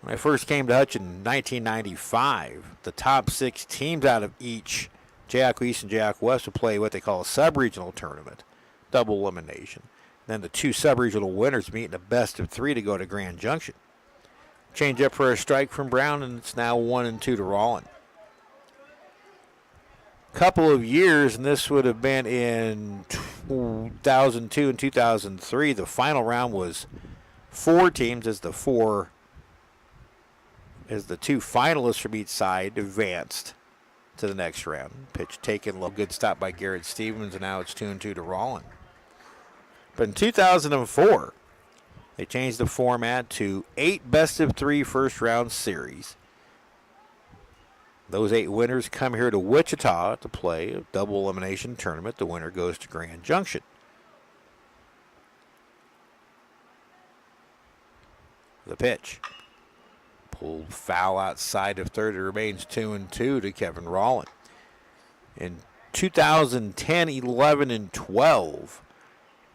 [SPEAKER 1] When I first came to Hutch in 1995, the top 6 teams out of each Jayhawk East and Jayhawk West would play what they call a sub-regional tournament, double elimination. Then the 2 sub-regional winners meet in a best of 3 to go to Grand Junction. Change up for a strike from Brown, and it's now 1-2 to Rollins. Couple of years, and this would have been in 2002 and 2003. The final round was 4 teams as the 2 finalists from each side advanced to the next round. Pitch taken low, good stop by Garrett Stevens, and now it's 2-2 to Rollins. But in 2004, they changed the format to 8 best of 3 first round series. Those 8 winners come here to Wichita to play a double elimination tournament. The winner goes to Grand Junction. The pitch. Pulled foul outside of third. It remains 2-2 to Kevin Rollins. In 2010, 11, and 12,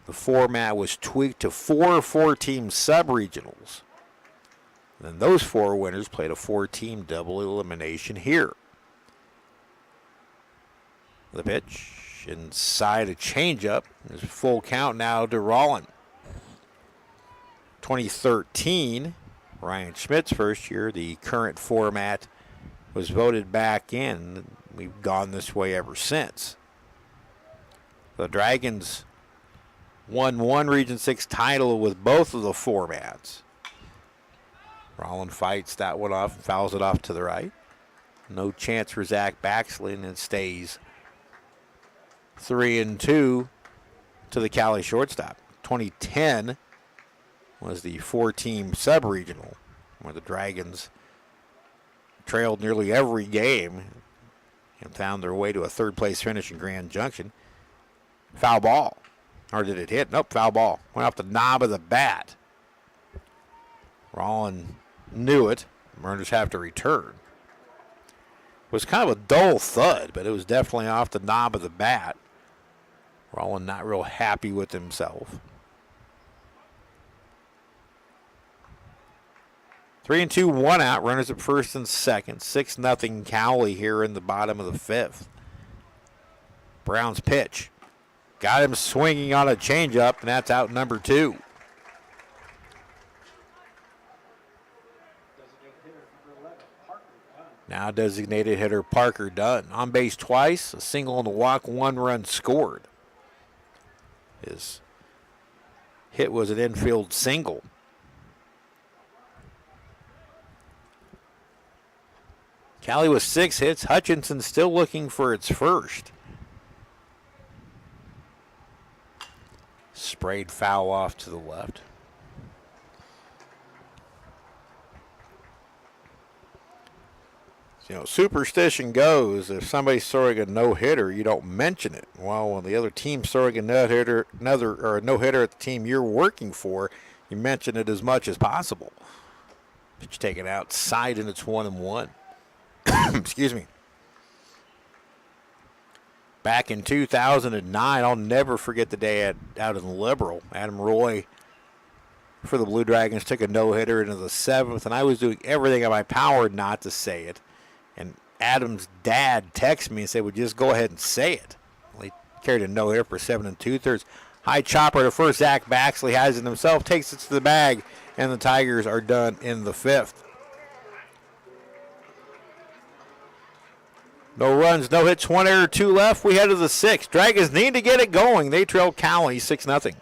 [SPEAKER 1] the format was tweaked to 4 4-team sub-regionals. Then those 4 winners played a 4-team double elimination here. The pitch inside a changeup. There's a full count now to Rollins. 2013, Ryan Schmidt's first year. The current format was voted back in. We've gone this way ever since. The Dragons won one Region 6 title with both of the formats. Rollin fights that one off and fouls it off to the right. No chance for Zach Baxley, and it stays 3-2 to the Cowley shortstop. 2010 was the four-team sub-regional where the Dragons trailed nearly every game and found their way to a third-place finish in Grand Junction. Foul ball. Or did it hit? Nope, foul ball. Went off the knob of the bat. Rollin knew it. Marooners have to return. It was kind of a dull thud, but it was definitely off the knob of the bat. Rollin not real happy with himself. 3-2, 1 out. Runners at first and second. 6-0 Cowley here in the bottom of the fifth. Brown's pitch. Got him swinging on a changeup, and that's out number 2. Now designated hitter Parker Dunn. On base twice, a single on the walk, 1 run scored. His hit was an infield single. Cowley with 6 hits. Hutchinson still looking for its first. Sprayed foul off to the left. You know, superstition goes, if somebody's throwing a no-hitter, you don't mention it. Well, when the other team's throwing a no-hitter, a no-hitter at the team you're working for, you mention it as much as possible. Pitch taken outside, and it's 1-1. Excuse me. Back in 2009, I'll never forget the day out in Liberal. Adam Roy for the Blue Dragons took a no-hitter into the 7th, and I was doing everything in my power not to say it. And Adam's dad texted me and said, well, just go ahead and say it. Well, he carried a no-hitter for 7 2/3. High chopper to first. Zach Baxley has it himself, takes it to the bag, and the Tigers are done in the 5th. No runs, no hits, 1 error, 2 left. We head to the 6th. Dragons need to get it going. They trail Cowley 6-0.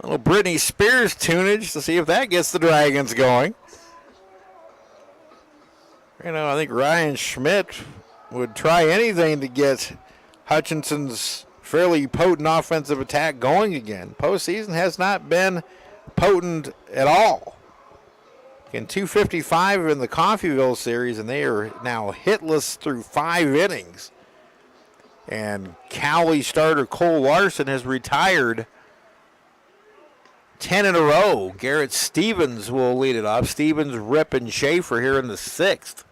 [SPEAKER 1] A little Britney Spears tunage to see if that gets the Dragons going. You know, I think Ryan Schmidt would try anything to get Hutchinson's fairly potent offensive attack going again. Postseason has not been potent at all. Again, 255 in the Coffeyville series, and they are now hitless through 5 innings. And Cowley starter Cole Larson has retired 10 in a row. Garrett Stevens will lead it off. Stevens, Rip, and Schaefer here in the 6th.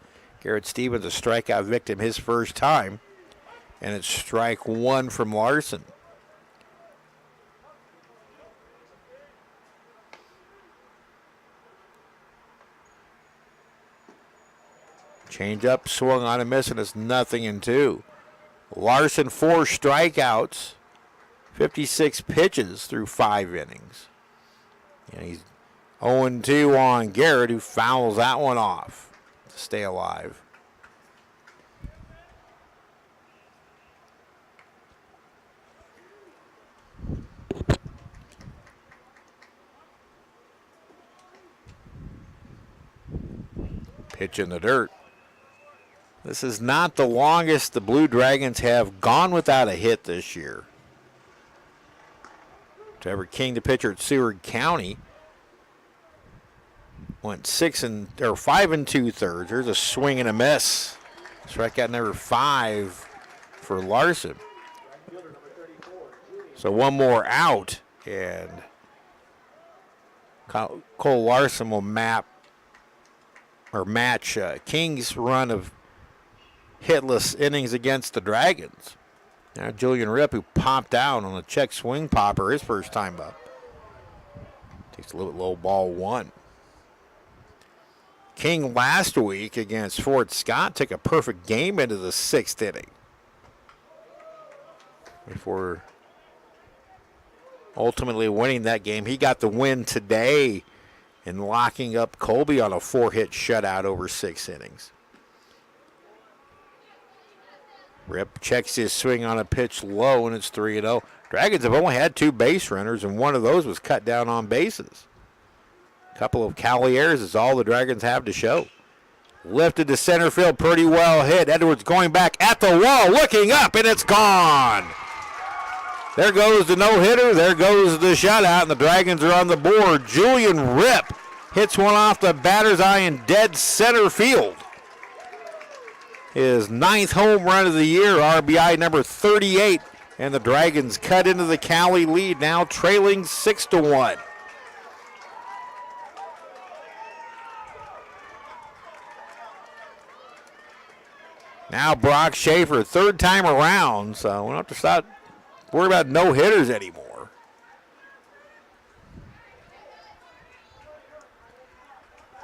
[SPEAKER 1] Garrett Stevens, a strikeout victim his first time. And it's strike 1 from Larson. Change up, swung on and miss, and it's 0-2. Larson, 4 strikeouts, 56 pitches through 5 innings. And he's 0-2 on Garrett, who fouls that one off to stay alive. Pitch in the dirt. This is not the longest the Blue Dragons have gone without a hit this year. Trevor King, the pitcher at Seward County, went 5 2/3. There's a swing and a miss. Strikeout number 5 for Larson. So one more out, and Cole Larson will match King's run of hitless innings against the Dragons. Now Julian Ripp, who popped out on a check swing popper his first time up. Takes a little bit low, ball 1. King last week against Fort Scott took a perfect game into the 6th inning before ultimately winning that game. He got the win today in locking up Colby on a 4-hit shutout over 6 innings. Rip checks his swing on a pitch low, and it's 3-0. Dragons have only had 2 base runners, and one of those was cut down on bases. A couple of Cowley errors is all the Dragons have to show. Lifted to center field, pretty well hit. Edwards going back at the wall, looking up, and it's gone. There goes the no-hitter. There goes the shutout, and the Dragons are on the board. Julian Ripp hits one off the batter's eye in dead center field. His 9th home run of the year, RBI number 38, and the Dragons cut into the Cowley lead, now trailing 6-1. Now Brock Schaefer, 3rd time around, so we don't have to stop worry about no-hitters anymore.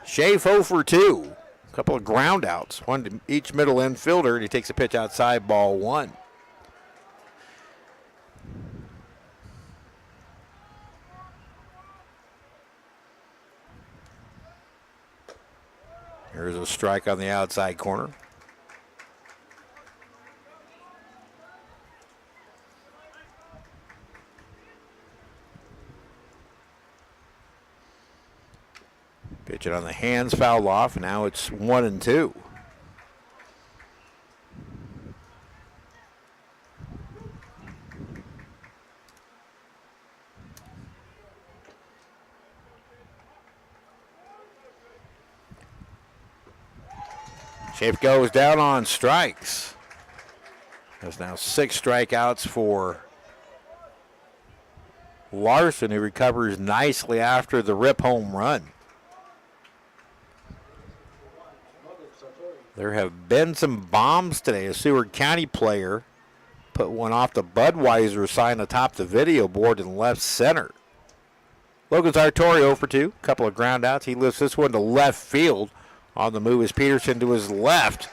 [SPEAKER 1] Schaefer 0 for 2. A couple of ground outs, one to each middle infielder, and he takes a pitch outside, ball 1. Here's a strike on the outside corner. Pitch it on the hands, fouled off, and now it's 1-2. Shape goes down on strikes. There's now 6 strikeouts for Larson, who recovers nicely after the Rip home run. There have been some bombs today. A Seward County player put one off the Budweiser sign atop the video board in left center. Logan Sartori 0 for 2. Couple of ground outs. He lifts this one to left field. On the move is Peterson to his left.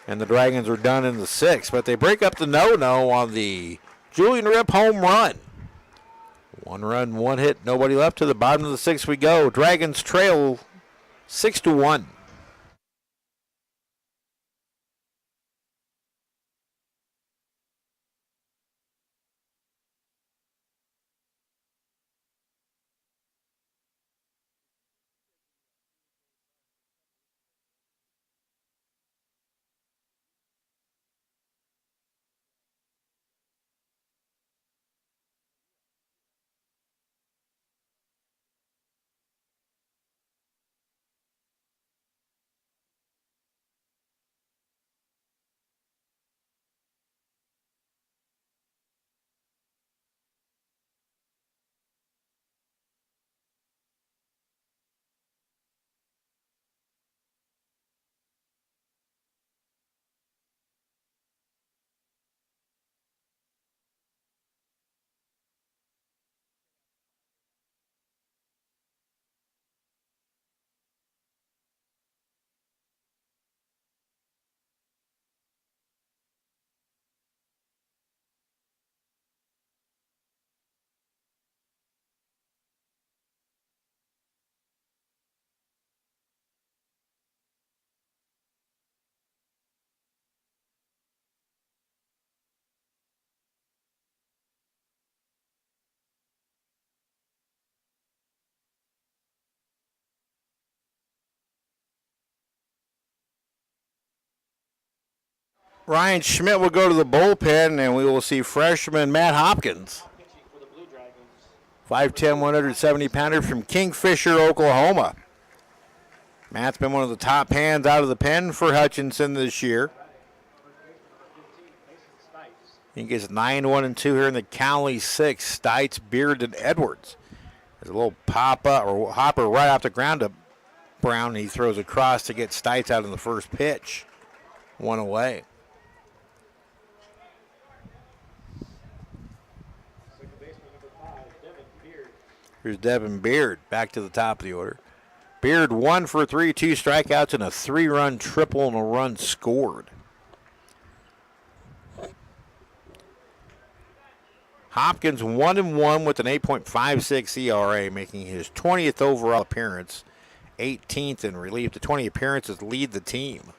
[SPEAKER 1] And the Dragons are done in the 6th. But they break up the no-no on the Julian Rip home run. 1 run, 1 hit, nobody left. To the bottom of the 6th we go. Dragons trail 6-1. Ryan Schmidt will go to the bullpen, and we will see freshman Matt Hopkins. 5'10", 170-pounder from Kingfisher, Oklahoma. Matt's been one of the top hands out of the pen for Hutchinson this year. He gets 9-1-2 here in the Cowley 6. Stites, Beard, and Edwards. There's a little pop-up or hopper right off the ground to Brown. He throws across to get Stites out in the first pitch. One away. Here's Devin Beard back to the top of the order. Beard 1 for 3, 2 strikeouts, and a 3-run triple and a run scored. Hopkins 1-1 with an 8.56 ERA, making his 20th overall appearance, 18th in relief. The 20 appearances lead the team.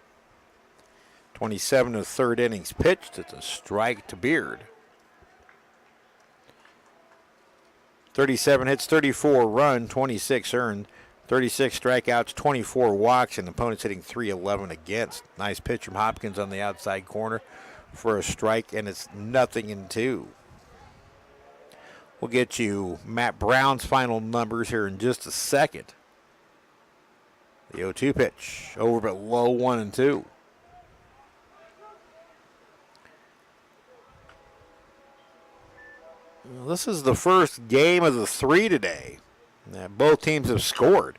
[SPEAKER 1] 27 of third innings pitched. It's a strike to Beard. 37 hits, 34 run, 26 earned, 36 strikeouts, 24 walks, and opponents hitting .311 against. Nice pitch from Hopkins on the outside corner for a strike, and it's 0-2. We'll get you Matt Brown's final numbers here in just a second. The 0-2 pitch, over but low, 1-2. Well, this is the first game of the 3 today. Both teams have scored.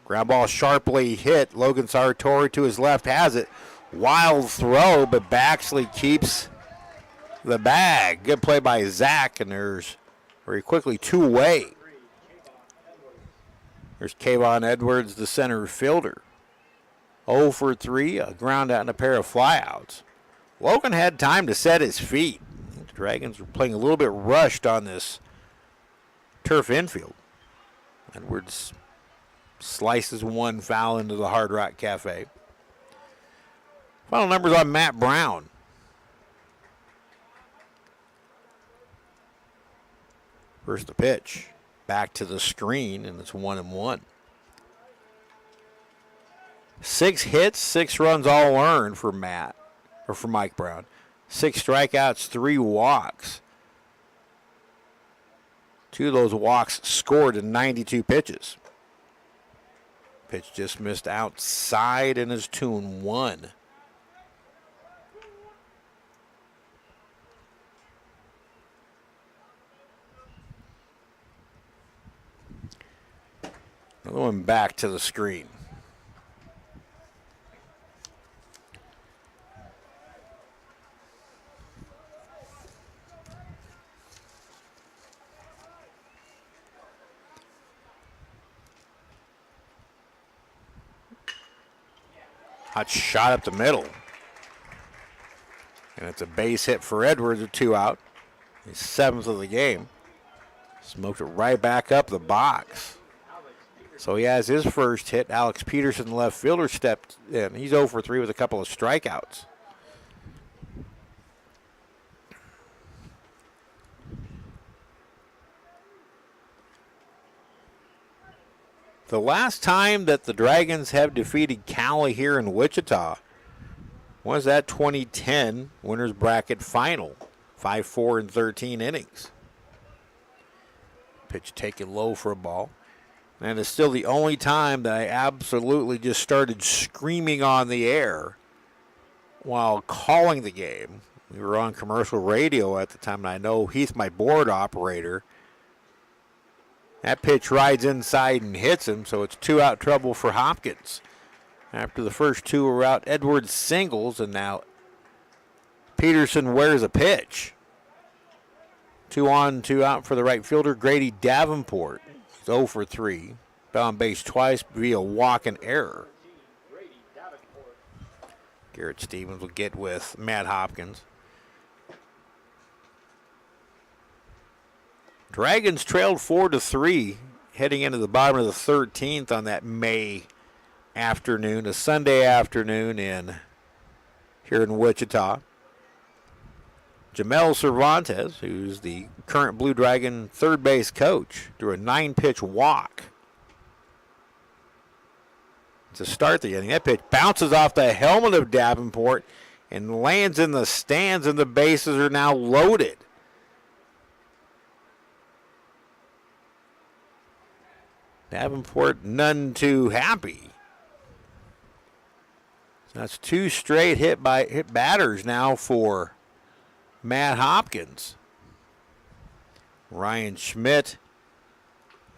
[SPEAKER 1] Ground ball sharply hit. Logan Sartori to his left has it. Wild throw, but Baxley keeps the bag. Good play by Zach, and there's very quickly 2 away. There's Kayvon Edwards, the center fielder. 0 for 3, a ground out and a pair of flyouts. Logan had time to set his feet. The Dragons were playing a little bit rushed on this turf infield. Edwards slices one foul into the Hard Rock Cafe. Final numbers on Matt Brown. First the pitch. Back to the screen, and it's 1-1. 6 hits, 6 runs all earned for Mike Brown. 6 strikeouts, 3 walks. 2 of those walks scored in 92 pitches. Pitch just missed outside and is 2-1. Another one back to the screen. Hot shot up the middle. And it's a base hit for Edwards, a 2 out. His 7th of the game. Smoked it right back up the box. So he has his first hit. Alex Peterson, the left fielder, stepped in. He's 0 for 3 with a couple of strikeouts. The last time that the Dragons have defeated Cowley here in Wichita was that 2010 winners bracket final. 5-4 in 13 innings. Pitch taken low for a ball. And it's still the only time that I absolutely just started screaming on the air while calling the game. We were on commercial radio at the time, and I know Heath, my board operator, that pitch rides inside and hits him, so it's 2-out trouble for Hopkins. After the first 2 were out, Edwards singles, and now Peterson wears a pitch. 2 on, 2 out for the right fielder, Grady Davenport. 0 for 3. On base twice via walk and error. Garrett Stevens will get with Matt Hopkins. Dragons trailed 4-3 heading into the bottom of the 13th on that May afternoon, a Sunday afternoon here in Wichita. Jamel Cervantes, who's the current Blue Dragon third base coach, threw a 9-pitch walk to start the inning. That pitch bounces off the helmet of Davenport and lands in the stands, and the bases are now loaded. Davenport none too happy. So that's 2 straight hit batters now for Matt Hopkins. Ryan Schmidt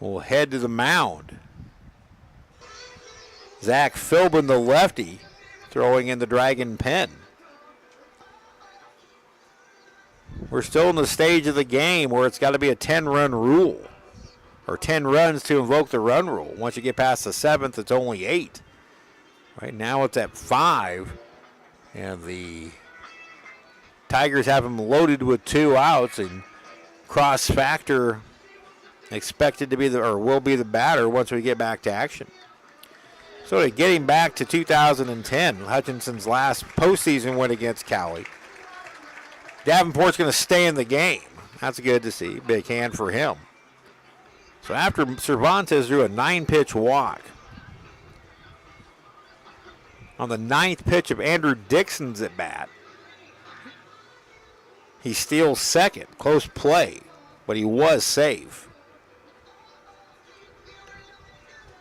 [SPEAKER 1] will head to the mound. Zach Philbin, the lefty, throwing in the Dragon pen. We're still in the stage of the game where it's got to be a 10-run rule, or 10 runs to invoke the run rule. Once you get past the 7th, it's only 8. Right now it's at 5, and the Tigers have them loaded with 2 outs, and Cross Factor expected to be will be the batter once we get back to action. So getting back to 2010, Hutchinson's last postseason win against Cowley. Davenport's going to stay in the game. That's good to see. Big hand for him. So after Cervantes drew a 9-pitch walk, on the 9th pitch of Andrew Dixon's at bat, he steals second. Close play, but he was safe.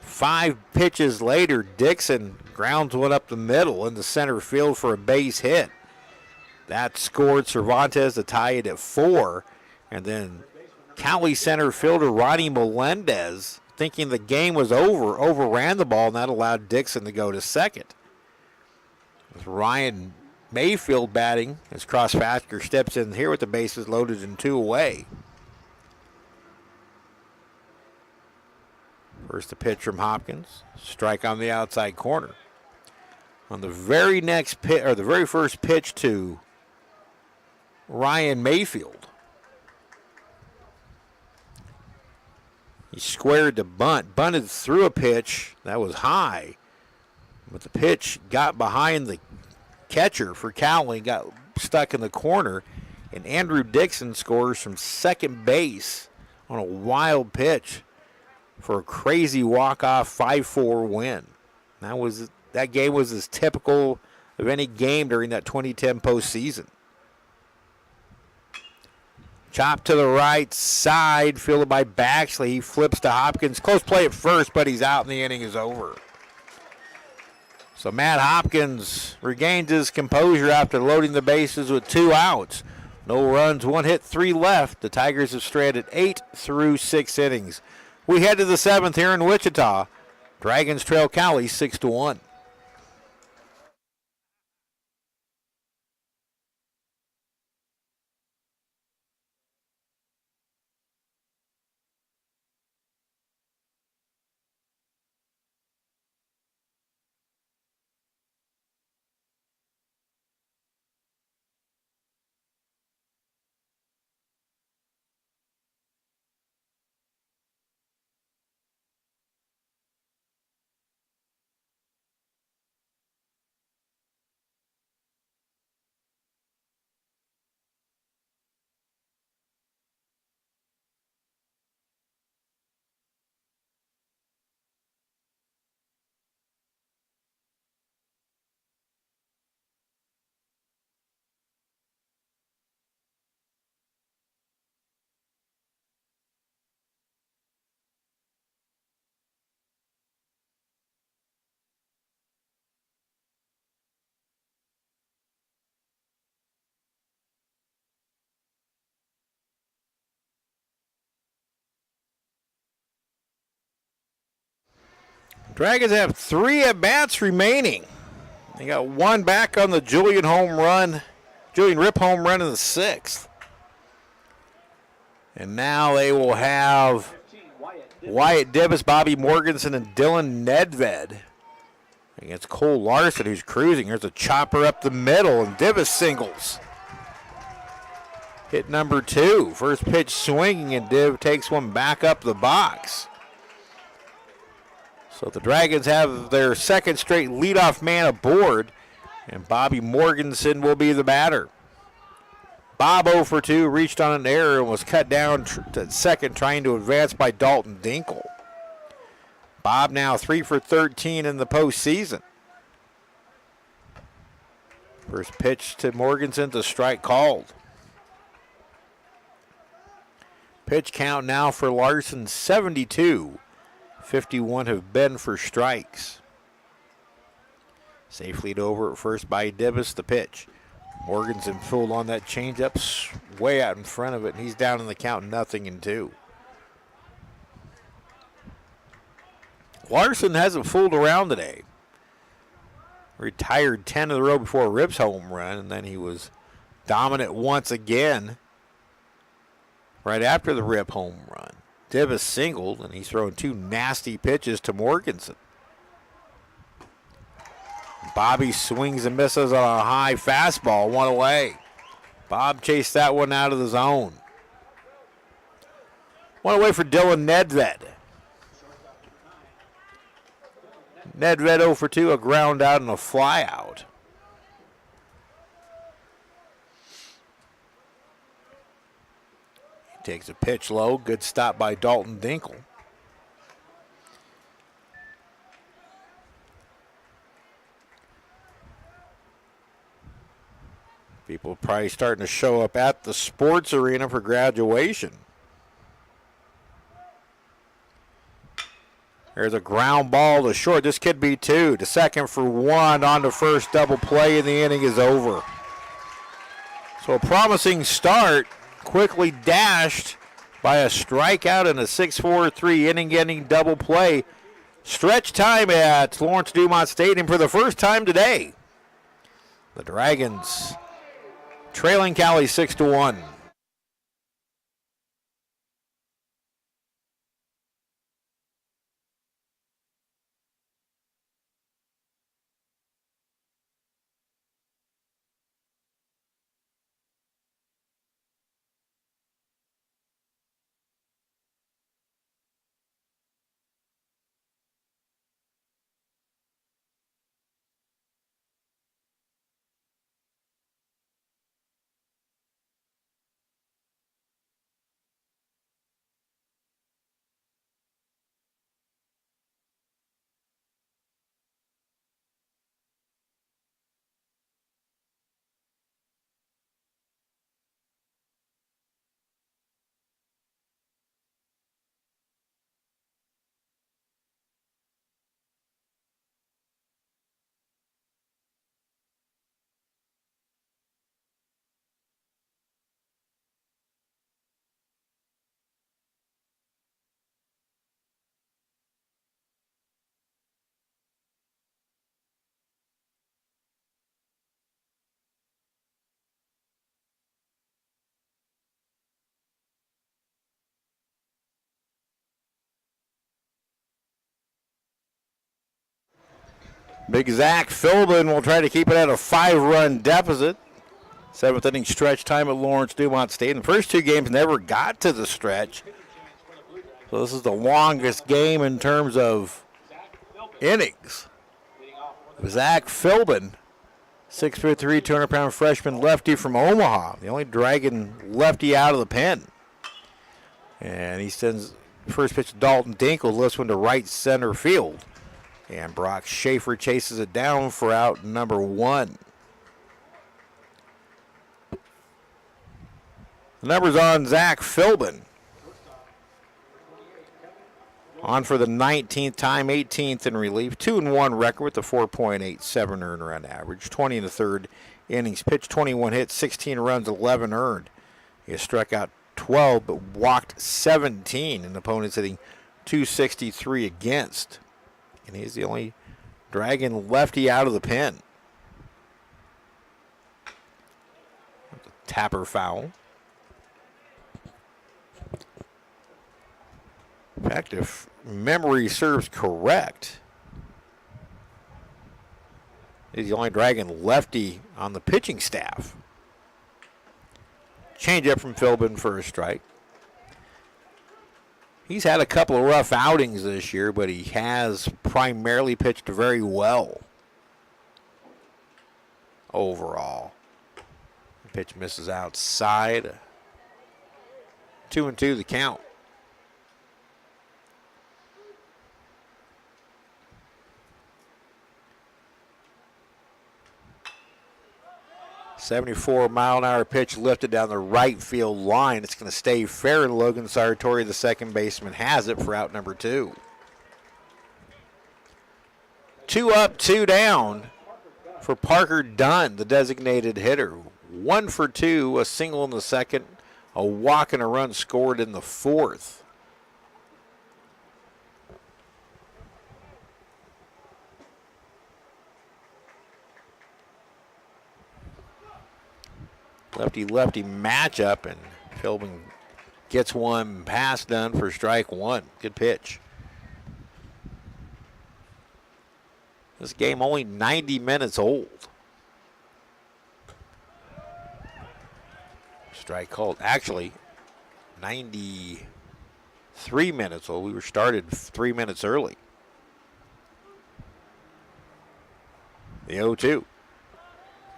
[SPEAKER 1] 5 pitches later, Dixon grounds one up the middle into center field for a base hit. That scored Cervantes to tie it at 4. And then Cowley center fielder Ronnie Melendez, thinking the game was over, overran the ball, and that allowed Dixon to go to second. With Ryan Mayfield batting as Cross Factor steps in here with the bases loaded and 2 away. First the pitch from Hopkins, strike on the outside corner. On the very next pitch, or the very first pitch to Ryan Mayfield, he squared the bunt, bunted through a pitch that was high, but the pitch got behind the catcher for Cowley, got stuck in the corner, and Andrew Dixon scores from second base on a wild pitch for a crazy walk-off 5-4 win. That game was as typical of any game during that 2010 postseason. Chop to the right side, fielded by Baxley. He flips to Hopkins. Close play at first, but he's out and the inning is over. So Matt Hopkins regains his composure after loading the bases with 2 outs. No runs, 1 hit, 3 left. The Tigers have stranded 8 through 6 innings. We head to the 7th here in Wichita. Dragons trail Cowley 6-1. Dragons have 3 at-bats remaining. They got 1 back on the Julian Rip home run in the 6th. And now they will have Wyatt Dibbs, Bobby Morganson, and Dylan Nedved against Cole Larson, who's cruising. Here's a chopper up the middle, and Dibbs singles. Hit number 2. First pitch swinging, and Dibb takes one back up the box. So the Dragons have their 2nd straight leadoff man aboard, and Bobby Morganson will be the batter. Bob 0 for 2, reached on an error and was cut down to second, trying to advance by Dalton Dinkle. Bob now 3 for 13 in the postseason. First pitch to Morganson, the strike called. Pitch count now for Larson, 72. 51 have been for strikes. Safe lead over at first by Dibbs, the pitch. Morganson pulled on that changeup way out in front of it, and he's down in the count 0-2. Larson hasn't fooled around today. Retired 10 in a row before Rip's home run, and then he was dominant once again right after the Rip home run. Dibbs singled, and he's throwing two nasty pitches to Morganson. Bobby swings and misses on a high fastball, one away. Bob chased that one out of the zone. One away for Dylan Nedved. Nedved 0 for 2, a ground out and a fly out. He takes a pitch low. Good stop by Dalton Dinkle. People probably starting to show up at the sports arena for graduation. There's a ground ball to short. This could be two. To second for one. On to first. Double play, and the inning is over. So a promising start. Quickly dashed by a strikeout and a 6-4-3 inning-ending double play. Stretch time at Lawrence-Dumont Stadium for the first time today. The Dragons trailing Cowley 6-1. Big Zach Philbin will try to keep it at a 5-run deficit. 7th inning stretch time at Lawrence-Dumont Stadium. The first two games never got to the stretch. So this is the longest game in terms of innings. Zach Philbin, 6'3", 200-pound freshman lefty from Omaha. The only Dragon lefty out of the pen. And he sends first pitch to Dalton Dinkle, lifts one to right center field. And Brock Schaefer chases it down for out number 1. The number's on Zach Philbin. On for the 19th time, 18th in relief. 2-1 record with a 4.87 earned run average. 20 in the third innings pitched, 21 hits, 16 runs, 11 earned. He has struck out 12 but walked 17. And opponents hitting 263 against. And he's the only Dragon lefty out of the pen. Tapper foul. In fact, if memory serves correct, he's the only Dragon lefty on the pitching staff. Change up from Philbin for a strike. He's had a couple of rough outings this year, but he has primarily pitched very well overall. The pitch misses outside. 2-2 the count. 74-mile-an-hour pitch lifted down the right field line. It's going to stay fair, and Logan Sartori, the second baseman, has it for out number 2. 2 up, 2 down for Parker Dunn, the designated hitter. 1 for 2, a single in the second, a walk and a run scored in the fourth. Lefty-lefty matchup, and Philbin gets one pass done for strike 1. Good pitch. This game only 90 minutes old. Strike called. Actually, 93 minutes old. We were started 3 minutes early. The 0-2.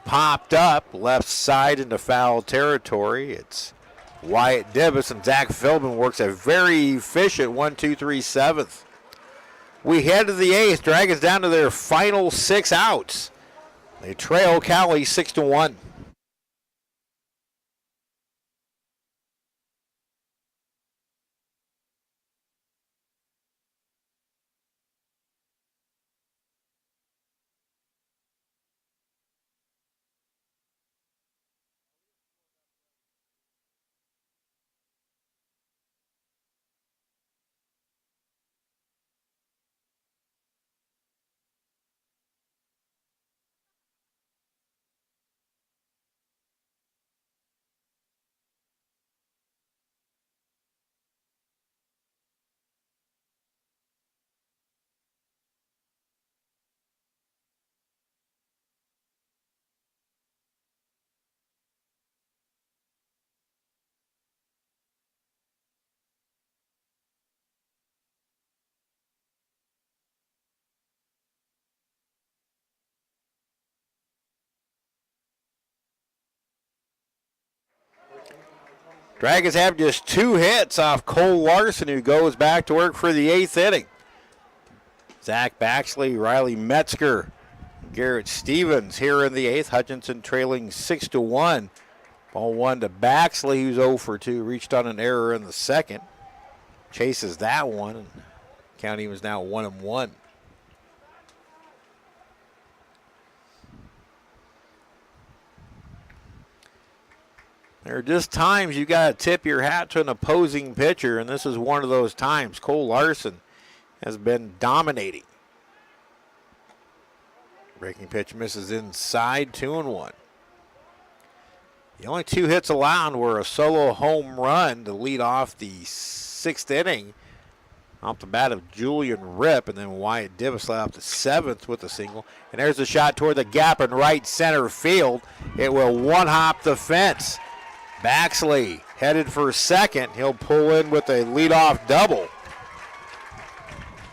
[SPEAKER 1] Popped up, left side into foul territory. It's Wyatt Dibbs, and Zach Philbin works a very efficient 1-2-3 7th. We head to the 8th. Dragons down to their final 6 outs. They trail Cowley 6-1. Dragons have just 2 hits off Cole Larson, who goes back to work for the 8th inning. Zach Baxley, Riley Metzger, Garrett Stevens here in the 8th. Hutchinson trailing 6-1. Ball 1 to Baxley, who's 0 for 2. Reached on an error in the second. Chases that one, and counting was now 1-1. There are just times you got to tip your hat to an opposing pitcher, and this is one of those times. Cole Larson has been dominating. Breaking pitch misses inside, 2-1. The only 2 hits allowed were a solo home run to lead off the 6th inning off the bat of Julian Ripp, and then Wyatt Dibbs led off the 7th with a single. And there's a shot toward the gap in right center field. It will one-hop the fence. Baxley headed for second. He'll pull in with a leadoff double.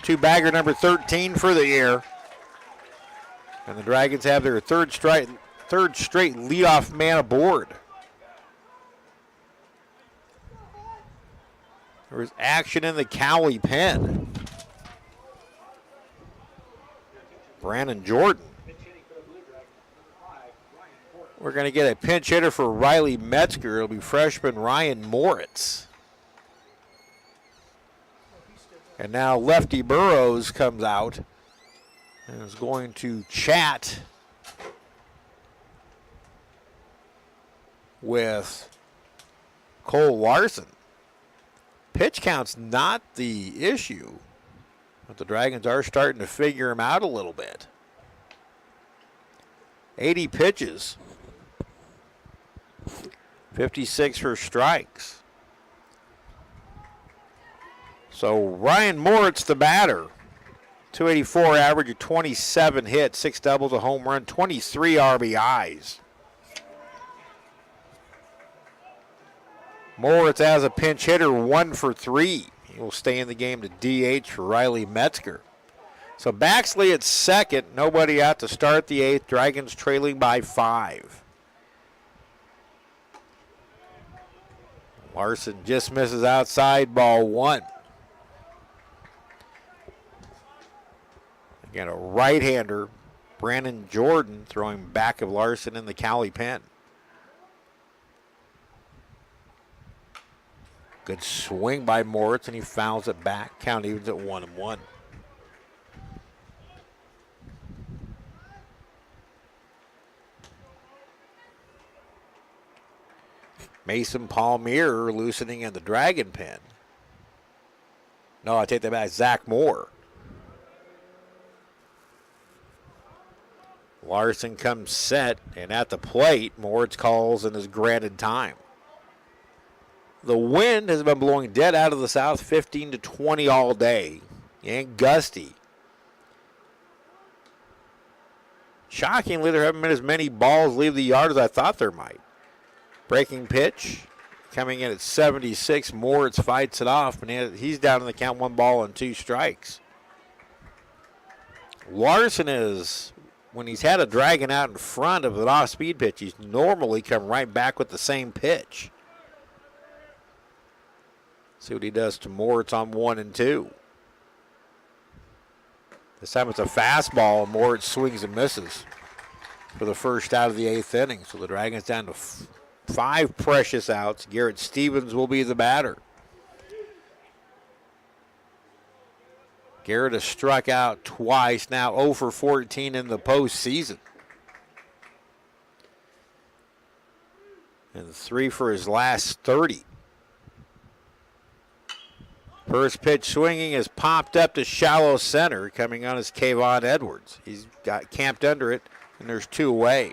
[SPEAKER 1] 2-bagger number 13 for the year. And the Dragons have their third straight leadoff man aboard. There was action in the Cowley pen. Brandon Jordan. We're going to get a pinch hitter for Riley Metzger. It'll be freshman Ryan Moritz. And now Lefty Burrows comes out and is going to chat with Cole Larson. Pitch count's not the issue, but the Dragons are starting to figure him out a little bit. 80 pitches. 56 for strikes. So Ryan Moritz, the batter. 284 average, 27 hits, 6 doubles, a home run, 23 RBIs. Moritz as a pinch hitter, 1 for 3. He will stay in the game to DH for Riley Metzger. So Baxley at second, nobody out to start the 8th. Dragons trailing by 5. Larson just misses outside, ball 1. Again, a right-hander, Brandon Jordan, throwing back of Larson in the Cowley pen. Good swing by Moritz, and he fouls it back. Count evens at 1-1. Mason Palmier loosening in the dragon pen. No, I take that back. Zach Moore. Larson comes set, and at the plate, Moritz calls and is granted time. The wind has been blowing dead out of the south, 15 to 20 all day, and gusty. Shockingly, there haven't been as many balls leave the yard as I thought there might. Breaking pitch, coming in at 76. Moritz fights it off, and he's down in the count, 1 ball and 2 strikes. Larson is, when he's had a dragon out in front of an off-speed pitch, he's normally come right back with the same pitch. See what he does to Moritz on 1-2. This time it's a fastball, and Moritz swings and misses for the first out of the 8th inning. So the Dragons down to 5 precious outs. Garrett Stevens will be the batter. Garrett has struck out twice, now 0 for 14 in the postseason. And 3 for his last 30. First pitch swinging is popped up to shallow center. Coming on is Kayvon Edwards. He's got camped under it, and there's 2 away.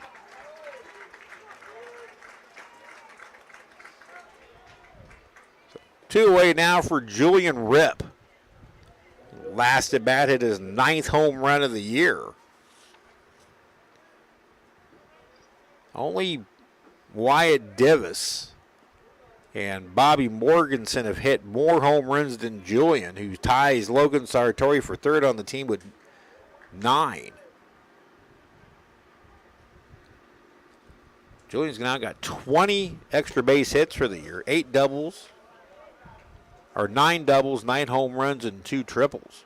[SPEAKER 1] So 2 away now for Julian Ripp. Last at bat hit his 9th home run of the year. Only Wyatt Divis and Bobby Morganson have hit more home runs than Julian, who ties Logan Sartori for 3rd on the team with 9. Julian's now got 20 extra base hits for the year, 9 doubles, 9 home runs, and 2 triples.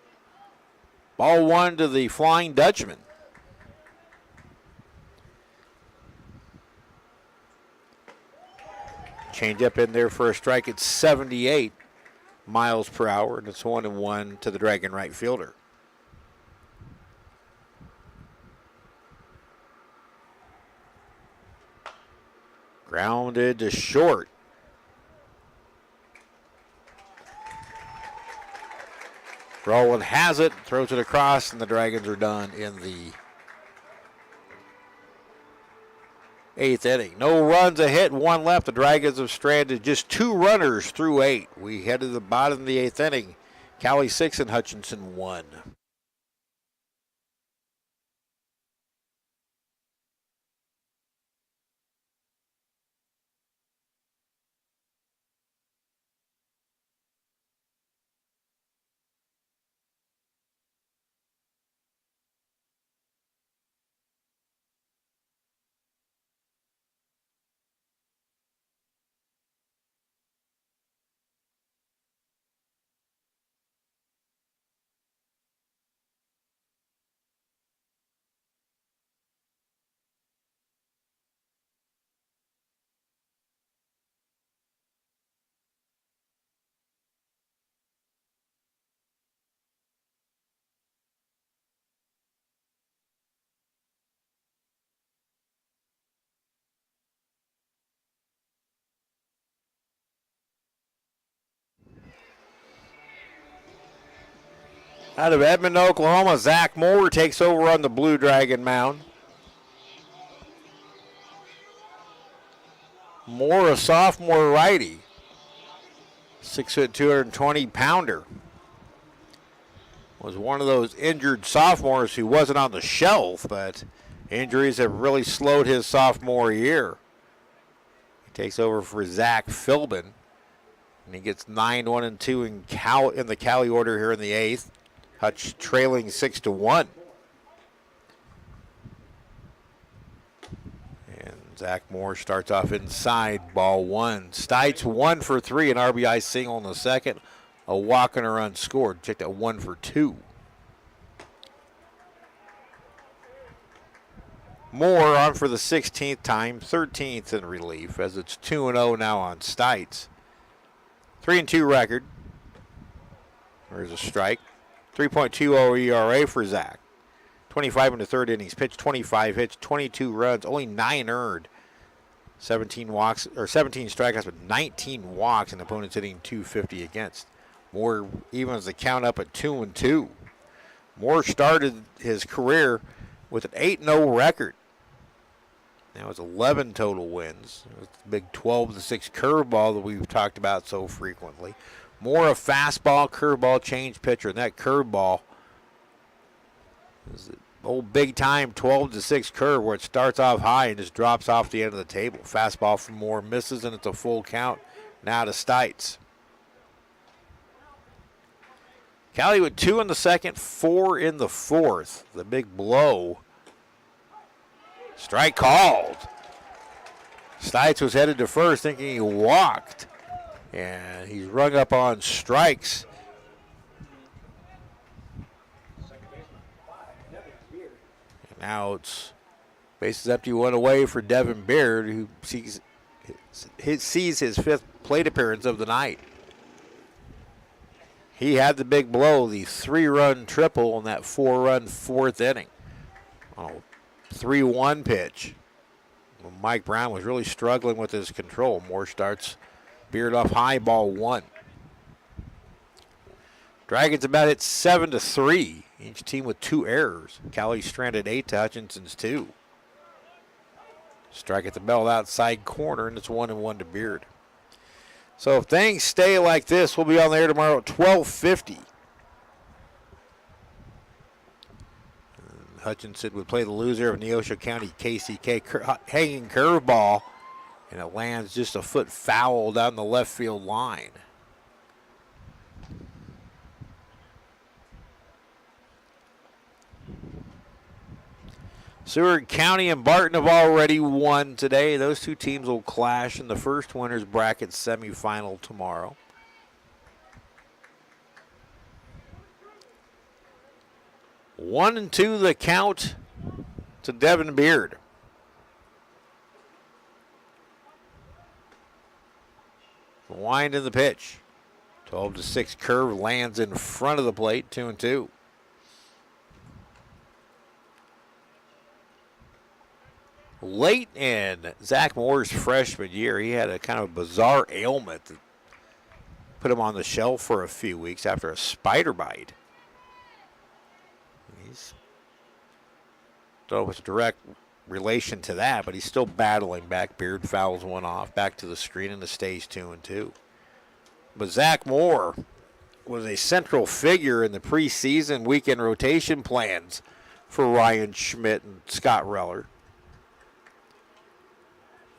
[SPEAKER 1] Ball 1 to the Flying Dutchman. Change up in there for a strike at 78 miles per hour, and it's 1-1 to the Dragon right fielder. Grounded to short. Rowland has it, throws it across, and the Dragons are done in the 8th inning. No runs, a hit, 1 left. The Dragons have stranded just 2 runners through 8. We head to the bottom of the 8th inning. Cowley 6 and Hutchinson 1. Out of Edmond, Oklahoma, Zach Moore takes over on the Blue Dragon mound. Moore, a sophomore righty. 6', 220-pounder. Was one of those injured sophomores who wasn't on the shelf, but injuries have really slowed his sophomore year. He takes over for Zach Philbin, and he gets 9, 1, and 2 in the Cowley order here in the 8th. Hutch trailing 6-1. And Zach Moore starts off inside, ball 1. Stites 1 for 3, an RBI single in the 2nd. A walk and a run scored. Check that 1 for 2. Moore on for the 16th time, 13th in relief, as it's 2-0 now on Stites. 3-2 record. There's a strike. 3.20 ERA for Zach. 25 in the third innings, pitched 25 hits, 22 runs, only 9 earned. 17 walks or 17 strikeouts, but 19 walks, and opponents hitting .250 against. Moore evens the count up at 2-2. Moore started his career with an 8-0 record. Now it's 11 total wins. It's the big 12-6 curveball that we've talked about so frequently. Moore a fastball, curveball, change pitcher, and that curveball is the old big-time 12-6 curve where it starts off high and just drops off the end of the table. Fastball from Moore misses, and it's a full count now to Stites. Cowley with 2 in the second, 4 in the fourth. The big blow. Strike called. Stites was headed to first thinking he walked. And he's rung up on strikes. And now it's bases empty, 1 away for Devin Beard, who sees his 5th plate appearance of the night. He had the big blow, the 3-run triple in that 4-run 4th inning. Oh, 3-1 pitch. Well, Mike Brown was really struggling with his control. Moore starts Beard off high, ball 1. Dragons about hit 7-3. Each team with 2 errors. Cowley stranded 8 to Hutchinson's 2. Strike at the bell outside corner, and it's 1-1 to Beard. So if things stay like this, we'll be on the air tomorrow at 12:50. Hutchinson would play the loser of Neosho County KCK hanging curveball, and it lands just a foot foul down the left field line. Seward County and Barton have already won today. Those two teams will clash in the first winners bracket semifinal tomorrow. One and 2 the count to Devin Beard. The wind in the pitch. 12-6 curve lands in front of the plate, 2-2. Late in Zach Moore's freshman year, he had a kind of bizarre ailment that put him on the shelf for a few weeks after a spider bite. Don't know if it's a direct relation to that, but he's still battling back. Beard fouls one off, back to the screen, and it stays 2-2. But Zach Moore was a central figure in the preseason weekend rotation plans for Ryan Schmidt and Scott Reller.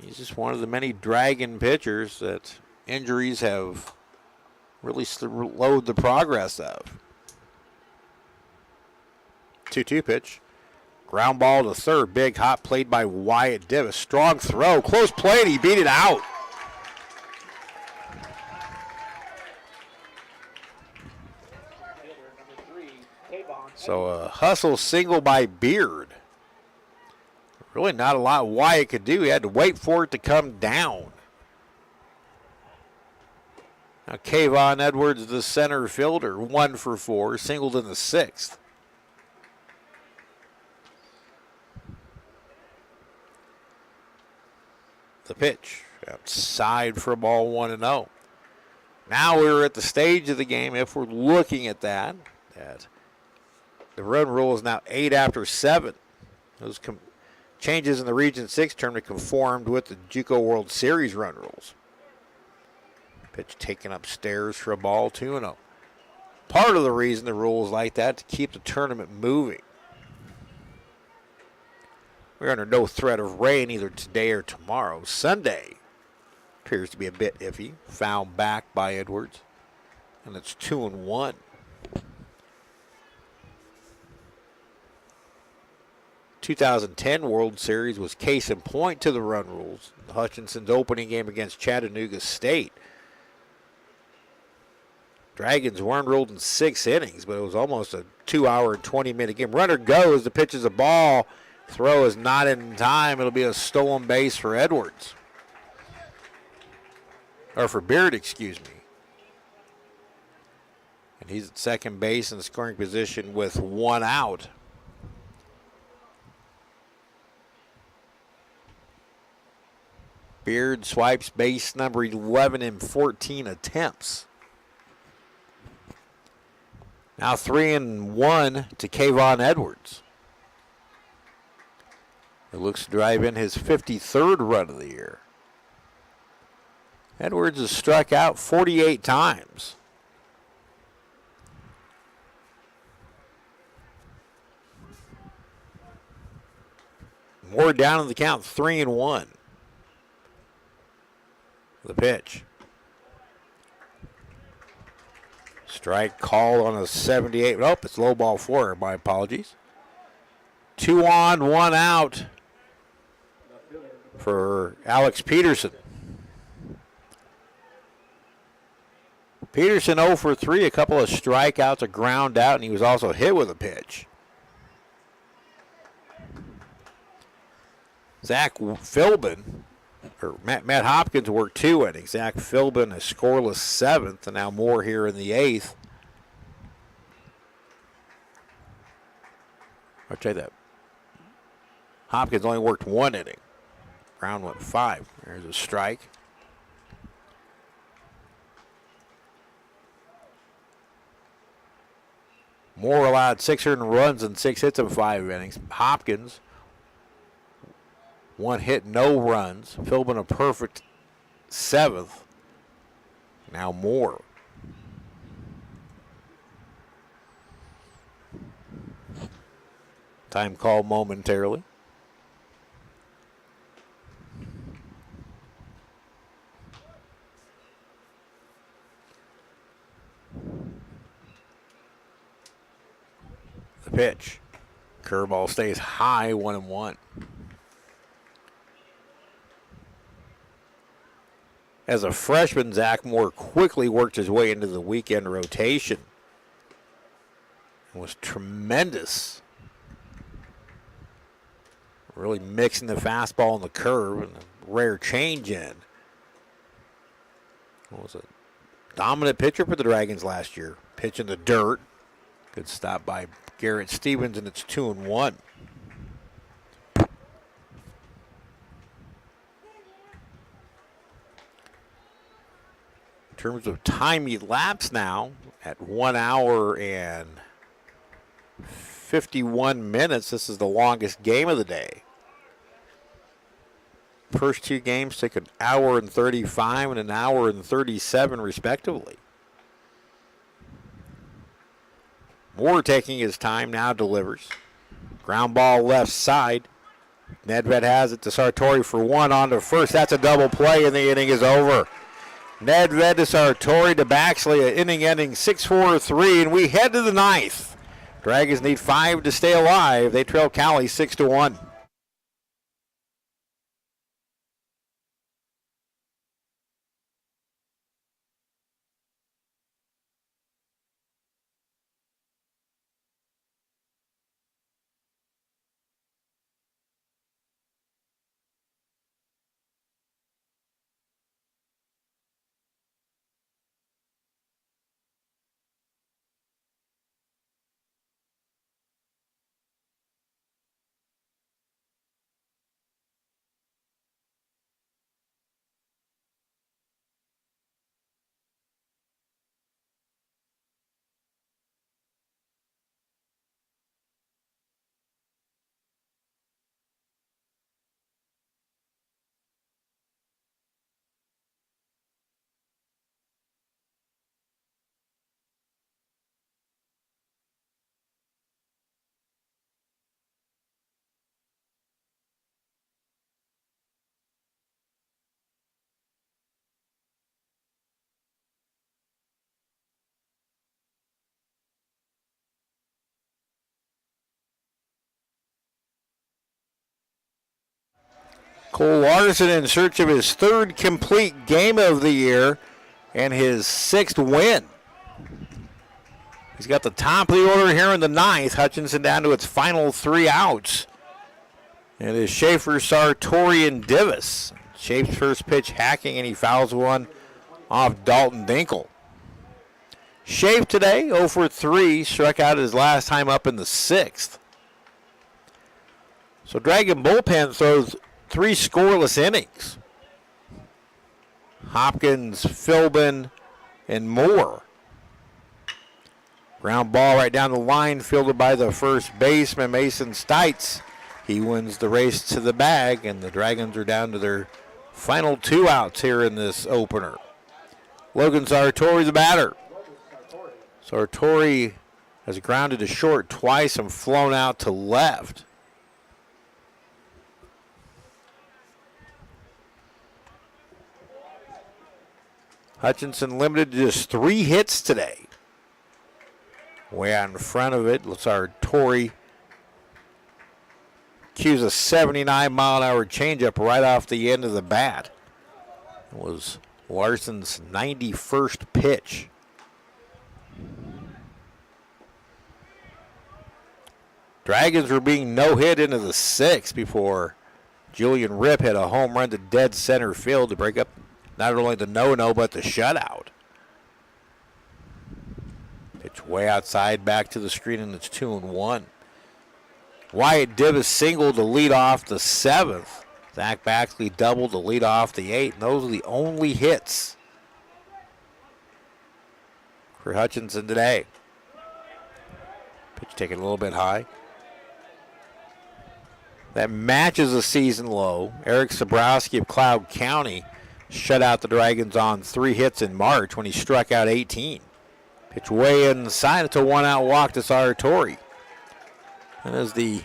[SPEAKER 1] He's just one of the many Dragon pitchers that injuries have really slowed the progress of. 2-2 pitch. Ground ball to third. Big hop played by Wyatt Divis. Strong throw. Close play, and he beat it out. So a hustle single by Beard. Really not a lot Wyatt could do. He had to wait for it to come down. Now Kayvon Edwards, the center fielder, 1 for 4, singled in the 6th. The pitch outside for ball 1-0. Now we're at the stage of the game, if we're looking at that the run rule is now 8 after 7. Those changes in the Region 6 tournament conformed with the JUCO World Series run rules. Pitch taken upstairs for a ball, 2-0. Part of the reason the rule is like that to keep the tournament moving. We're under no threat of rain either today or tomorrow. Sunday appears to be a bit iffy. Foul back by Edwards, and it's 2-1. The 2010 World Series was case in point to the run rules. Hutchinson's opening game against Chattanooga State. Dragons weren't ruled in 6 innings, but it was almost a 2-hour and 20-minute game. Runner goes, the pitch is a ball. Throw is not in time. It'll be a stolen base for Edwards. Or for Beard, excuse me. And he's at second base in the scoring position with one out. Beard swipes base number 11 in 14 attempts. Now 3-1 to Kayvon Edwards. It looks to drive in his 53rd run of the year. Edwards has struck out 48 times. Moore down in the count, 3-1. The pitch. Strike call on a 78. Oh, it's low ball 4. My apologies. 2 on, 1 out for Alex Peterson. Peterson 0 for 3, a couple of strikeouts, a ground out, and he was also hit with a pitch. Zach Philbin, or Matt Hopkins worked 2 innings. Zach Philbin a scoreless 7th, and now Moore here in the 8th. I'll tell you that. Hopkins only worked 1 inning. Ground went 5. There's a strike. Moore allowed 6 earned runs and 6 hits in 5 innings. Hopkins, 1 hit, no runs. Philbin a perfect 7th. Now Moore. Time call momentarily. The pitch. Curveball stays high, 1-1. As a freshman, Zach Moore quickly worked his way into the weekend rotation. It was tremendous. Really mixing the fastball and the curve and a rare change in. What was it? Dominant pitcher for the Dragons last year. Pitch in the dirt. Good stop by Garrett Stevens, and it's 2-1. In terms of time elapsed now, at 1 hour and 51 minutes, this is the longest game of the day. First 2 games took an hour and 35 and an hour and 37 respectively. Moore taking his time, now delivers. Ground ball left side. Nedved has it to Sartori for 1 on to first. That's a double play, and the inning is over. Nedved to Sartori to Baxley, an inning ending 6-4-3, and we head to the 9th. Dragons need 5 to stay alive. They trail Cowley 6-1. Cole Larson in search of his 3rd complete game of the year and his 6th win. He's got the top of the order here in the 9th. Hutchinson down to its final 3 outs. It is Schaefer, Sartori, and Divis. Schaefer's first pitch hacking, and he fouls one off Dalton Dinkle. Shaved today, 0 for 3, struck out his last time up in the 6th. So Dragon bullpen throws 3 scoreless innings. Hopkins, Philbin, and Moore. Ground ball right down the line, fielded by the first baseman, Mason Stites. He wins the race to the bag, and the Dragons are down to their final 2 outs here in this opener. Logan Sartori, the batter. Sartori has grounded to short twice and flown out to left. Hutchinson limited to just 3 hits today. Way out in front of it, Sartori cues a 79-mile-an-hour changeup right off the end of the bat. It was Larson's 91st pitch. Dragons were being no-hit into the 6th before Julian Ripp hit a home run to dead center field to break up not only the no-no but the shutout. Pitch way outside, back to the screen, and it's 2-1. Wyatt Dibbs singled to lead off the 7th. Zach Baxley doubled to lead off the 8th. And those are the only hits for Hutchinson today. Pitch taken a little bit high. That matches a season low. Eric Sabrowski of Cloud County shut out the Dragons on 3 hits in March when he struck out 18. Pitch way inside. It's a 1-out walk to Sartori. That is the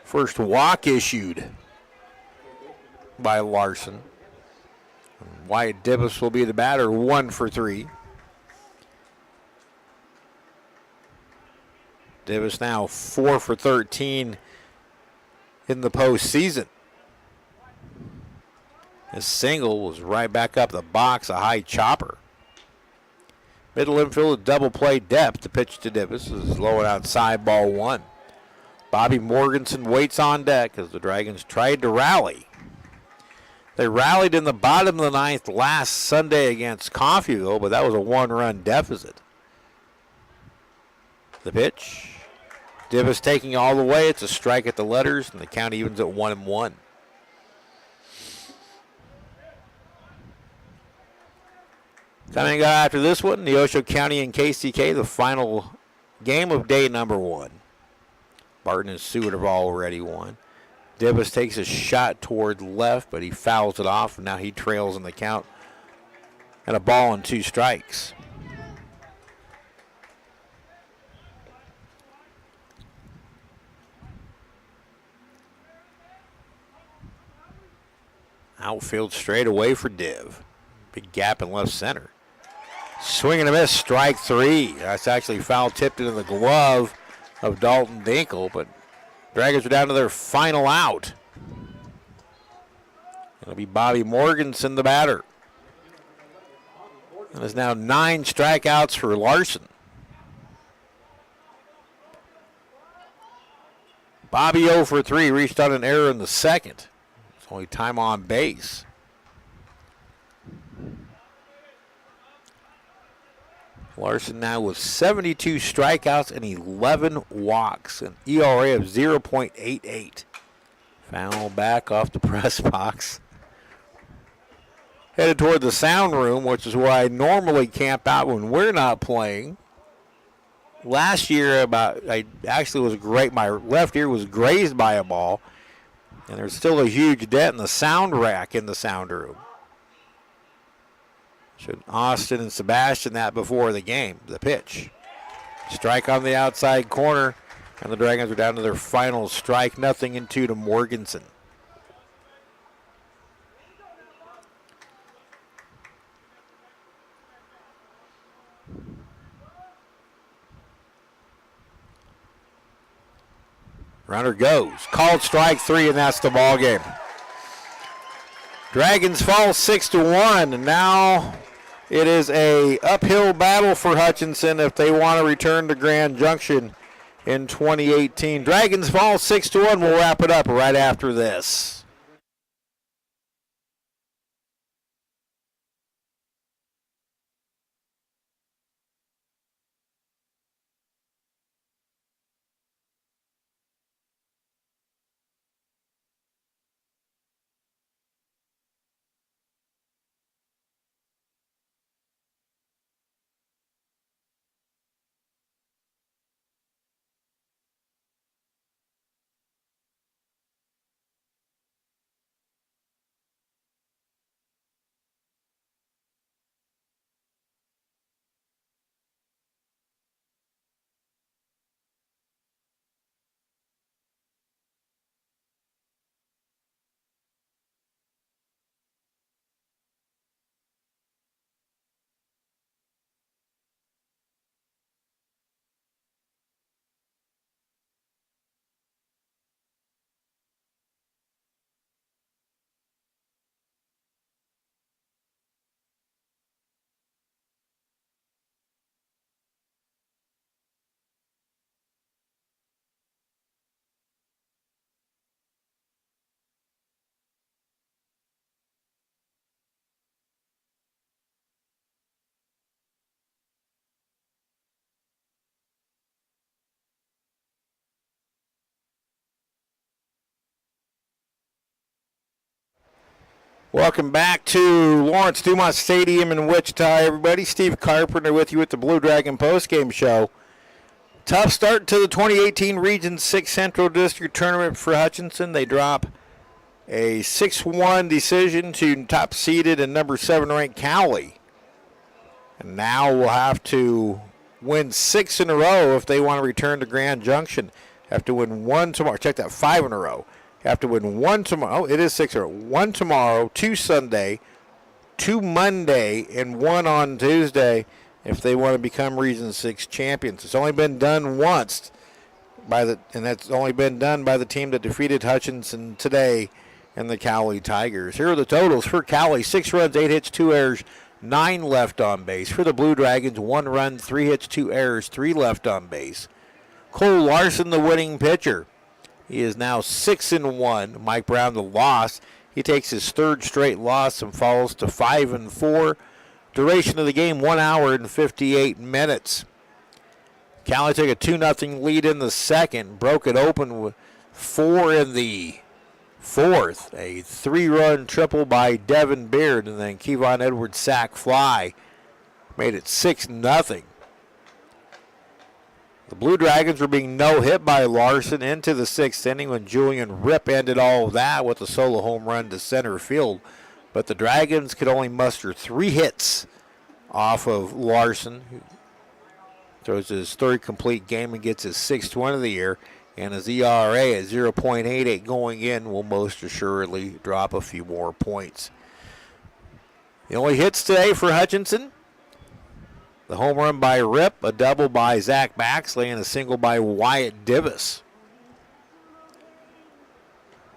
[SPEAKER 1] first walk issued by Larson. Wyatt Dibbs will be the batter, 1 for 3. Dibbs now 4 for 13 in the postseason. His single was right back up the box, a high chopper. Middle infield, double play depth. The pitch to Dibbs is low and outside, ball 1. Bobby Morganson waits on deck as the Dragons tried to rally. They rallied in the bottom of the 9th last Sunday against Coffeyville, but that was a 1-run deficit. The pitch. Dibbs taking all the way. It's a strike at the letters, and the count evens at 1-1. Coming up after this one, Neosho County and KCK, the final game of day number 1. Barton and Seward have already won. Dibbs takes a shot toward left, but he fouls it off, and now he trails in the count. And a ball and 2 strikes. Outfield straight away for Div. Big gap in left center. Swing and a miss, strike 3. That's actually foul tipped into the glove of Dalton Dinkle, but Dragons are down to their final out. It'll be Bobby Morganson, the batter. And there's now 9 strikeouts for Larson. Bobby 0 for 3, reached on an error in the 2nd. It's only time on base. Larson now with 72 strikeouts and 11 walks, an ERA of 0.88. Foul back off the press box. Headed toward the sound room, which is where I normally camp out when we're not playing. Last year, I actually was great. My left ear was grazed by a ball, and there's still a huge dent in the sound rack in the sound room. Showed Austin and Sebastian that before the game. The pitch. Strike on the outside corner, and the Dragons are down to their final strike. 0-2 to Morganson. Runner goes. Called strike 3, and that's the ball game. Dragons fall 6-1, and now it is a uphill battle for Hutchinson if they want to return to Grand Junction in 2018. Dragons fall 6-1. We'll wrap it up right after this. Welcome back to Lawrence-Dumont Stadium in Wichita, everybody. Steve Carpenter with you at the Blue Dragon postgame show. Tough start to the 2018 Region 6 Central District Tournament for Hutchinson. They drop a 6-1 decision to top-seeded and number 7 ranked Cowley. And now we'll have to win 6 in a row if they want to return to Grand Junction. Have to win 1 tomorrow. Check that, 5 in a row. Have to win 1 tomorrow. Oh, it is 6 in a row. 1 tomorrow, 2 Sunday, 2 Monday, and 1 on Tuesday if they want to become Region 6 champions. It's only been done once, and that's only been done by the team that defeated Hutchinson today in the Cowley Tigers. Here are the totals for Cowley: 6 runs, 8 hits, 2 errors, 9 left on base. For the Blue Dragons, 1 run, 3 hits, 2 errors, 3 left on base. Cole Larson, the winning pitcher. He is now 6-1. Mike Brown, the loss. He takes his 3rd straight loss and falls to 5-4. Duration of the game, 1 hour and 58 minutes. Cowley took a 2-0 lead in the second, broke it open with 4 in the 4th. A 3-run triple by Devin Beard, and then Kevon Edwards' sac fly made it 6-0. The Blue Dragons were being no-hit by Larson into the 6th inning when Julian Ripp ended all of that with a solo home run to center field. But the Dragons could only muster 3 hits off of Larson, who throws his 3rd complete game and gets his 6th win of the year. And his ERA at 0.88 going in will most assuredly drop a few more points. The only hits today for Hutchinson: the home run by Ripp, a double by Zach Baxley, and a single by Wyatt Divis.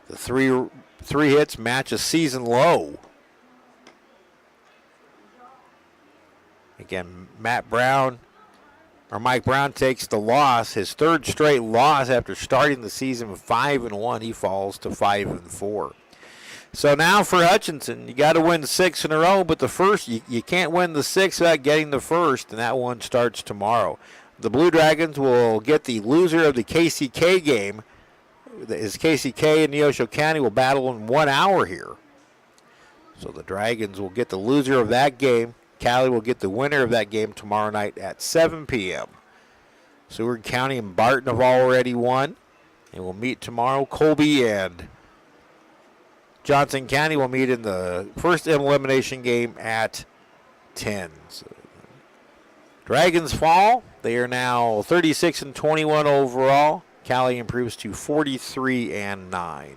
[SPEAKER 1] The three hits match a season low. Again, Mike Brown takes the loss, his 3rd straight loss after starting the season with 5-1. He falls to 5-4. So now for Hutchinson, you got to win 6 in a row, but the first, you can't win the 6 without getting the first, and that one starts tomorrow. The Blue Dragons will get the loser of the KCK game. As KCK and Neosho County will battle in 1 hour here. So the Dragons will get the loser of that game. Cowley will get the winner of that game tomorrow night at 7 p.m. Seward County and Barton have already won. They will meet tomorrow. Colby and Johnson County will meet in the first elimination game at 10. So, Dragons fall. They are now 36-21 overall. Cowley improves to 43-9.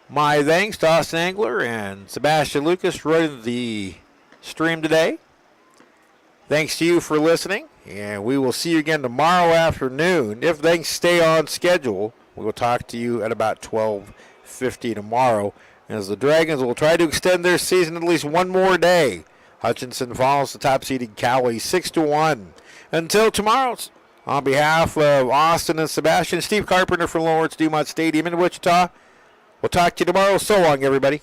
[SPEAKER 1] My thanks to Austin Engler and Sebastian Lucas running the stream today. Thanks to you for listening, and we will see you again tomorrow afternoon. If things stay on schedule, we will talk to you at about 12:50 tomorrow, as the Dragons will try to extend their season at least one more day. Hutchinson falls to top-seeded Cowley 6-1. Until tomorrow, on behalf of Austin and Sebastian, Steve Carpenter from Lawrence-Dumont Stadium in Wichita, we'll talk to you tomorrow. So long, everybody.